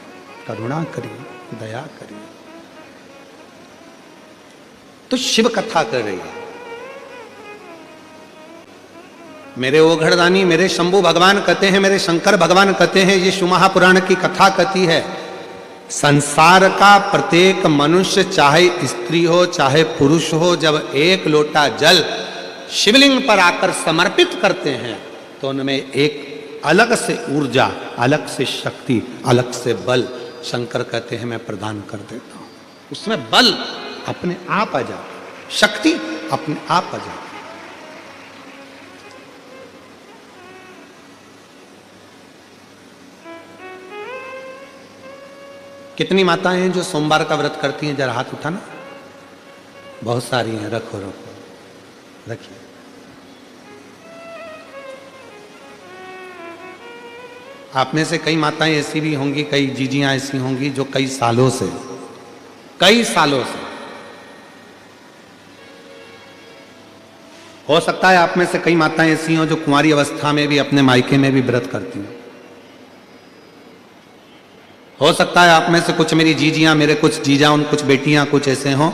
करुणा करी, दया करी। तो शिव कथा कर रही है। मेरे ओघड़दानी, मेरे शंभु भगवान कहते हैं, मेरे शंकर भगवान कहते हैं, ये शिव महापुराण की कथा कहती है, संसार का प्रत्येक मनुष्य, चाहे स्त्री हो चाहे पुरुष हो, जब एक लोटा जल शिवलिंग पर आकर समर्पित करते हैं तो उनमें एक अलग से ऊर्जा, अलग से शक्ति, अलग से बल शंकर कहते हैं मैं प्रदान कर देता हूं। उसमें बल अपने आप आ जाता, शक्ति अपने आप आ जाती। कितनी माताएं हैं जो सोमवार का व्रत करती हैं? जरा हाथ उठाना। बहुत सारी हैं, रखो रखो, रखिए। आप में से कई माताएं ऐसी भी होंगी, कई जीजियां ऐसी होंगी जो कई सालों से हो सकता है आप में से कई माताएं ऐसी हों जो कुंवारी अवस्था में भी अपने मायके में भी व्रत करती हैं। हो सकता है आप में से कुछ मेरी जीजियां, मेरे कुछ जीजा, उन कुछ बेटियां कुछ ऐसे हों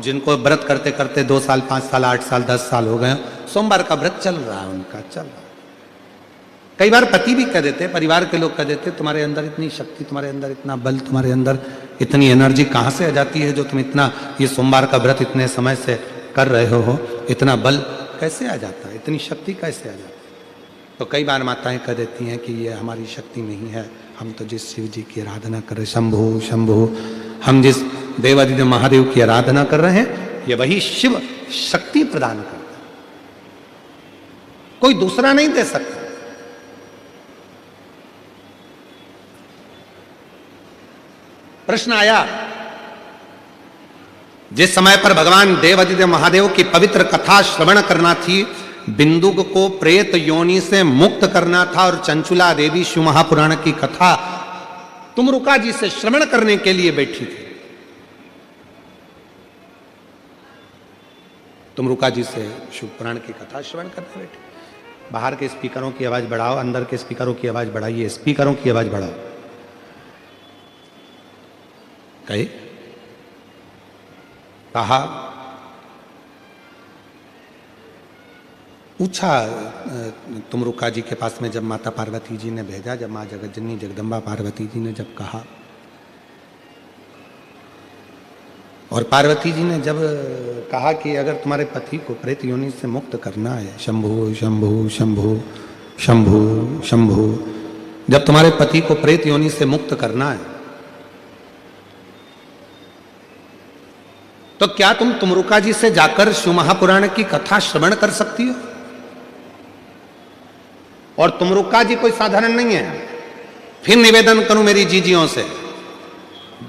जिनको व्रत करते करते 2 साल, 5 साल, 8 साल, 10 साल हो गए, सोमवार का व्रत चल रहा है उनका, चल रहा है। कई बार पति भी कह देते, परिवार के लोग कह देते, तुम्हारे अंदर इतनी शक्ति, तुम्हारे अंदर इतना बल, तुम्हारे अंदर इतनी एनर्जी कहाँ से आ जाती है जो तुम इतना ये सोमवार का व्रत इतने समय से कर रहे हो, इतना बल कैसे आ जाता है, इतनी शक्ति कैसे आ जाती है? तो कई बार माताएं कह देती हैं कि ये हमारी शक्ति नहीं है, हम तो जिस शिव जी की आराधना कर रहे, शंभु शंभु, हम जिस देवादिदेव महादेव की आराधना कर रहे हैं, ये वही शिव शक्ति प्रदान करता है, कोई दूसरा नहीं दे सकता। प्रश्न आया, जिस समय पर भगवान देवादिदेव महादेव की पवित्र कथा श्रवण करना थी, बिंदुक को प्रेत योनि से मुक्त करना था और चंचुला देवी शिव महापुराण की कथा तुमरुका जी से श्रवण करने के लिए बैठी थी। तुमरुका जी से शिव पुराण की कथा श्रवण करने बैठे। बाहर के स्पीकरों की आवाज बढ़ाओ, अंदर के स्पीकरों की आवाज बढ़ाइए, स्पीकरों की आवाज बढ़ाओ। कहे कहा, पूछा तुमरुका जी के पास में जब माता पार्वती जी ने भेजा, जब माँ जगज्जननी जगदम्बा पार्वती जी ने जब कहा, और पार्वती जी ने जब कहा कि अगर तुम्हारे पति को प्रेत योनि से मुक्त करना है, शंभु शंभु शंभु शंभु शंभु, जब तुम्हारे पति को प्रेत योनि से मुक्त करना है तो क्या तुम तुमरुका जी से जाकर शिव महापुराण की कथा श्रवण कर सकती हो? और तुमरुका जी कोई साधारण नहीं है। फिर निवेदन करूं मेरी जीजियों से,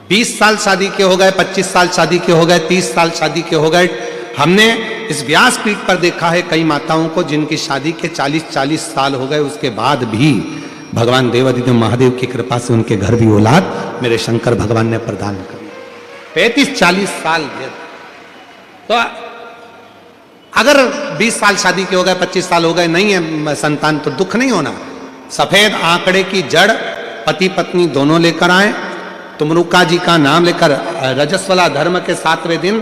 20 साल शादी के हो गए, 25 साल शादी के हो गए, 30 साल शादी के हो गए, हमने इस व्यासपीठ पर देखा है कई माताओं को जिनकी शादी के 40-40 साल हो गए, उसके बाद भी भगवान देवादिदेव महादेव की कृपा से उनके घर भी औलाद मेरे शंकर भगवान ने प्रदान कर 35-40 साल। तो अगर 20 साल शादी के हो गए, 25 साल हो गए, नहीं है संतान, तो दुख नहीं होना। सफेद आंकड़े की जड़ पति पत्नी दोनों लेकर आए, तुमरुका जी का नाम लेकर, रजस्वला धर्म के 7वें दिन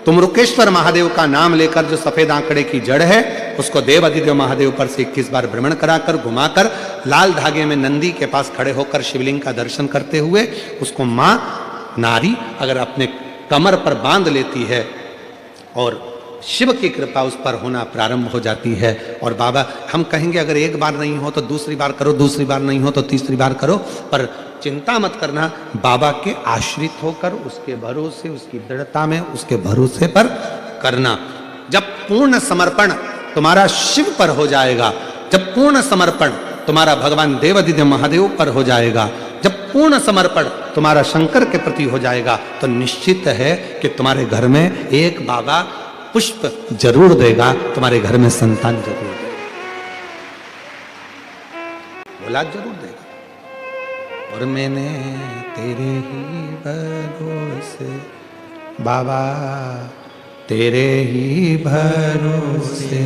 तुमरुकेश्वर महादेव का नाम लेकर जो सफेद आंकड़े की जड़ है उसको देव अधिदेव महादेव पर से 21 बार भ्रमण कराकर घुमाकर लाल धागे में नंदी के पास खड़े होकर शिवलिंग का दर्शन करते हुए उसको मां नारी अगर अपने कमर पर बांध लेती है और शिव की कृपा उस पर होना प्रारंभ हो जाती है। और बाबा हम कहेंगे अगर एक बार नहीं हो तो दूसरी बार करो, दूसरी बार नहीं हो तो तीसरी बार करो, पर चिंता मत करना, बाबा के आश्रित होकर उसके भरोसे, उसकी दृढ़ता में, उसके भरोसे पर करना। जब पूर्ण समर्पण तुम्हारा शिव पर हो जाएगा, जब पूर्ण समर्पण तुम्हारा भगवान देवादिदेव महादेव पर हो जाएगा, जब पूर्ण समर्पण तुम्हारा शंकर के प्रति हो जाएगा, तो निश्चित है कि तुम्हारे घर में एक बाबा पुष्प जरूर देगा, तुम्हारे घर में संतान जरूर देगा, औलाद जरूर देगा। और मैंने तेरे ही भरोसे बाबा, तेरे ही भरोसे,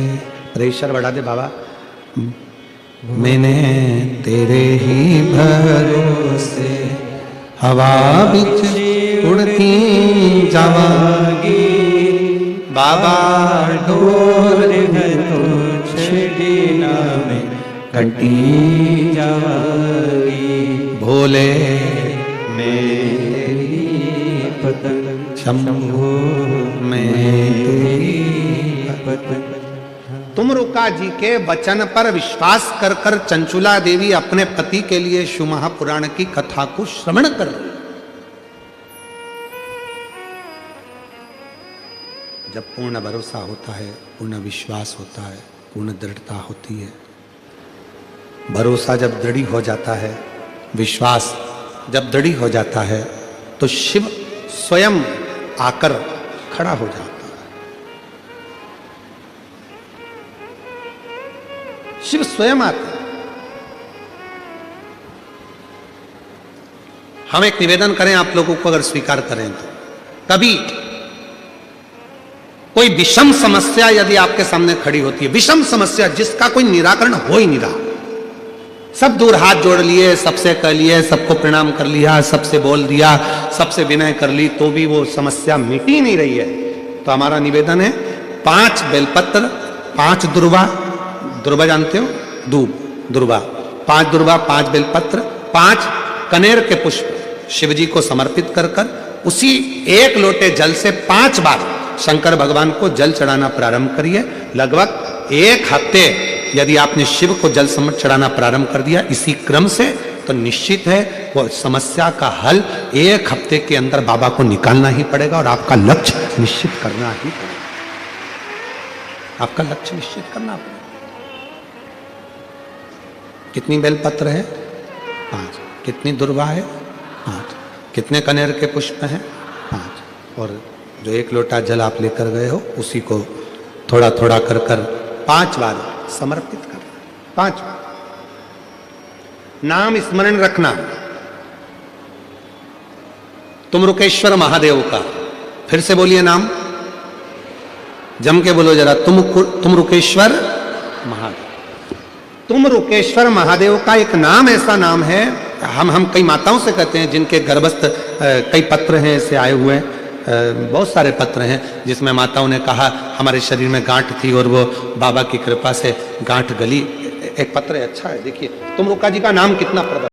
प्रेशर बढ़ा दे बाबा, मैंने तेरे ही भरोसे हवा बिच उड़ती जावांगी बाबा, डोर छेड़ी नाम कटी जावांगी, भोले मेरी पतंग, शंभु मेरी पतंग। तुमरुका जी के वचन पर विश्वास कर कर चंचुला देवी अपने पति के लिए शिव महापुराण की कथा को श्रवण कर रही। जब पूर्ण भरोसा होता है, पूर्ण विश्वास होता है, पूर्ण दृढ़ता होती है, भरोसा जब दृढ़ हो जाता है, विश्वास जब दृढ़ हो जाता है, तो शिव स्वयं आकर खड़ा हो जाता है। शिव स्वयं आते हैं। हम एक निवेदन करें आप लोगों को, अगर स्वीकार करें तो, कभी कोई विषम समस्या यदि आपके सामने खड़ी होती है, विषम समस्या जिसका कोई निराकरण हो ही नहीं रहा, सब दूर हाथ जोड़ लिए, सबसे कह लिए, सबको प्रणाम कर लिया, सबसे बोल दिया, सबसे विनय कर ली, तो भी वो समस्या मिट ही नहीं रही है, तो हमारा निवेदन है 5 बेलपत्र, 5 दुर्वा, दुर्वा जानते हो, दूब, दुर्वा, 5 दुर्वा, 5 बेलपत्र, 5 कनेर के पुष्प शिव जी को समर्पित कर कर उसी एक लोटे जल से 5 बार शंकर भगवान को जल चढ़ाना प्रारंभ करिए। लगभग 1 हफ्ते यदि आपने शिव को जल चढ़ाना प्रारंभ कर दिया इसी क्रम से, तो निश्चित है वो समस्या का हल 1 हफ्ते के अंदर बाबा को निकालना ही पड़ेगा और आपका लक्ष्य निश्चित करना ही पड़ेगा। आपका लक्ष्य निश्चित करना पड़ेगा। कितनी बेलपत्र है? 5। कितनी दुर्वा है? 5। कितने कनेर के पुष्प हैं? 5। और जो 1 लोटा जल आप लेकर गए हो उसी को थोड़ा थोड़ा कर कर 5 बार समर्पित कर, 5 बार नाम स्मरण रखना तुमरुकेश्वर महादेव का। फिर से बोलिए नाम। जम के बोलो जरा, तुम रुकेश्वर महादेव। तुम रुकेश्वर महादेव का एक नाम ऐसा नाम है, हम कई माताओं से कहते हैं जिनके गर्भस्थ कई पत्र हैं ऐसे आए हुए हैं, बहुत सारे पत्र हैं जिसमें माताओं ने कहा हमारे शरीर में गांठ थी और वो बाबा की कृपा से गांठ गली। एक पत्र है, अच्छा है, देखिए तुम रुका जी का नाम कितना प्रबल।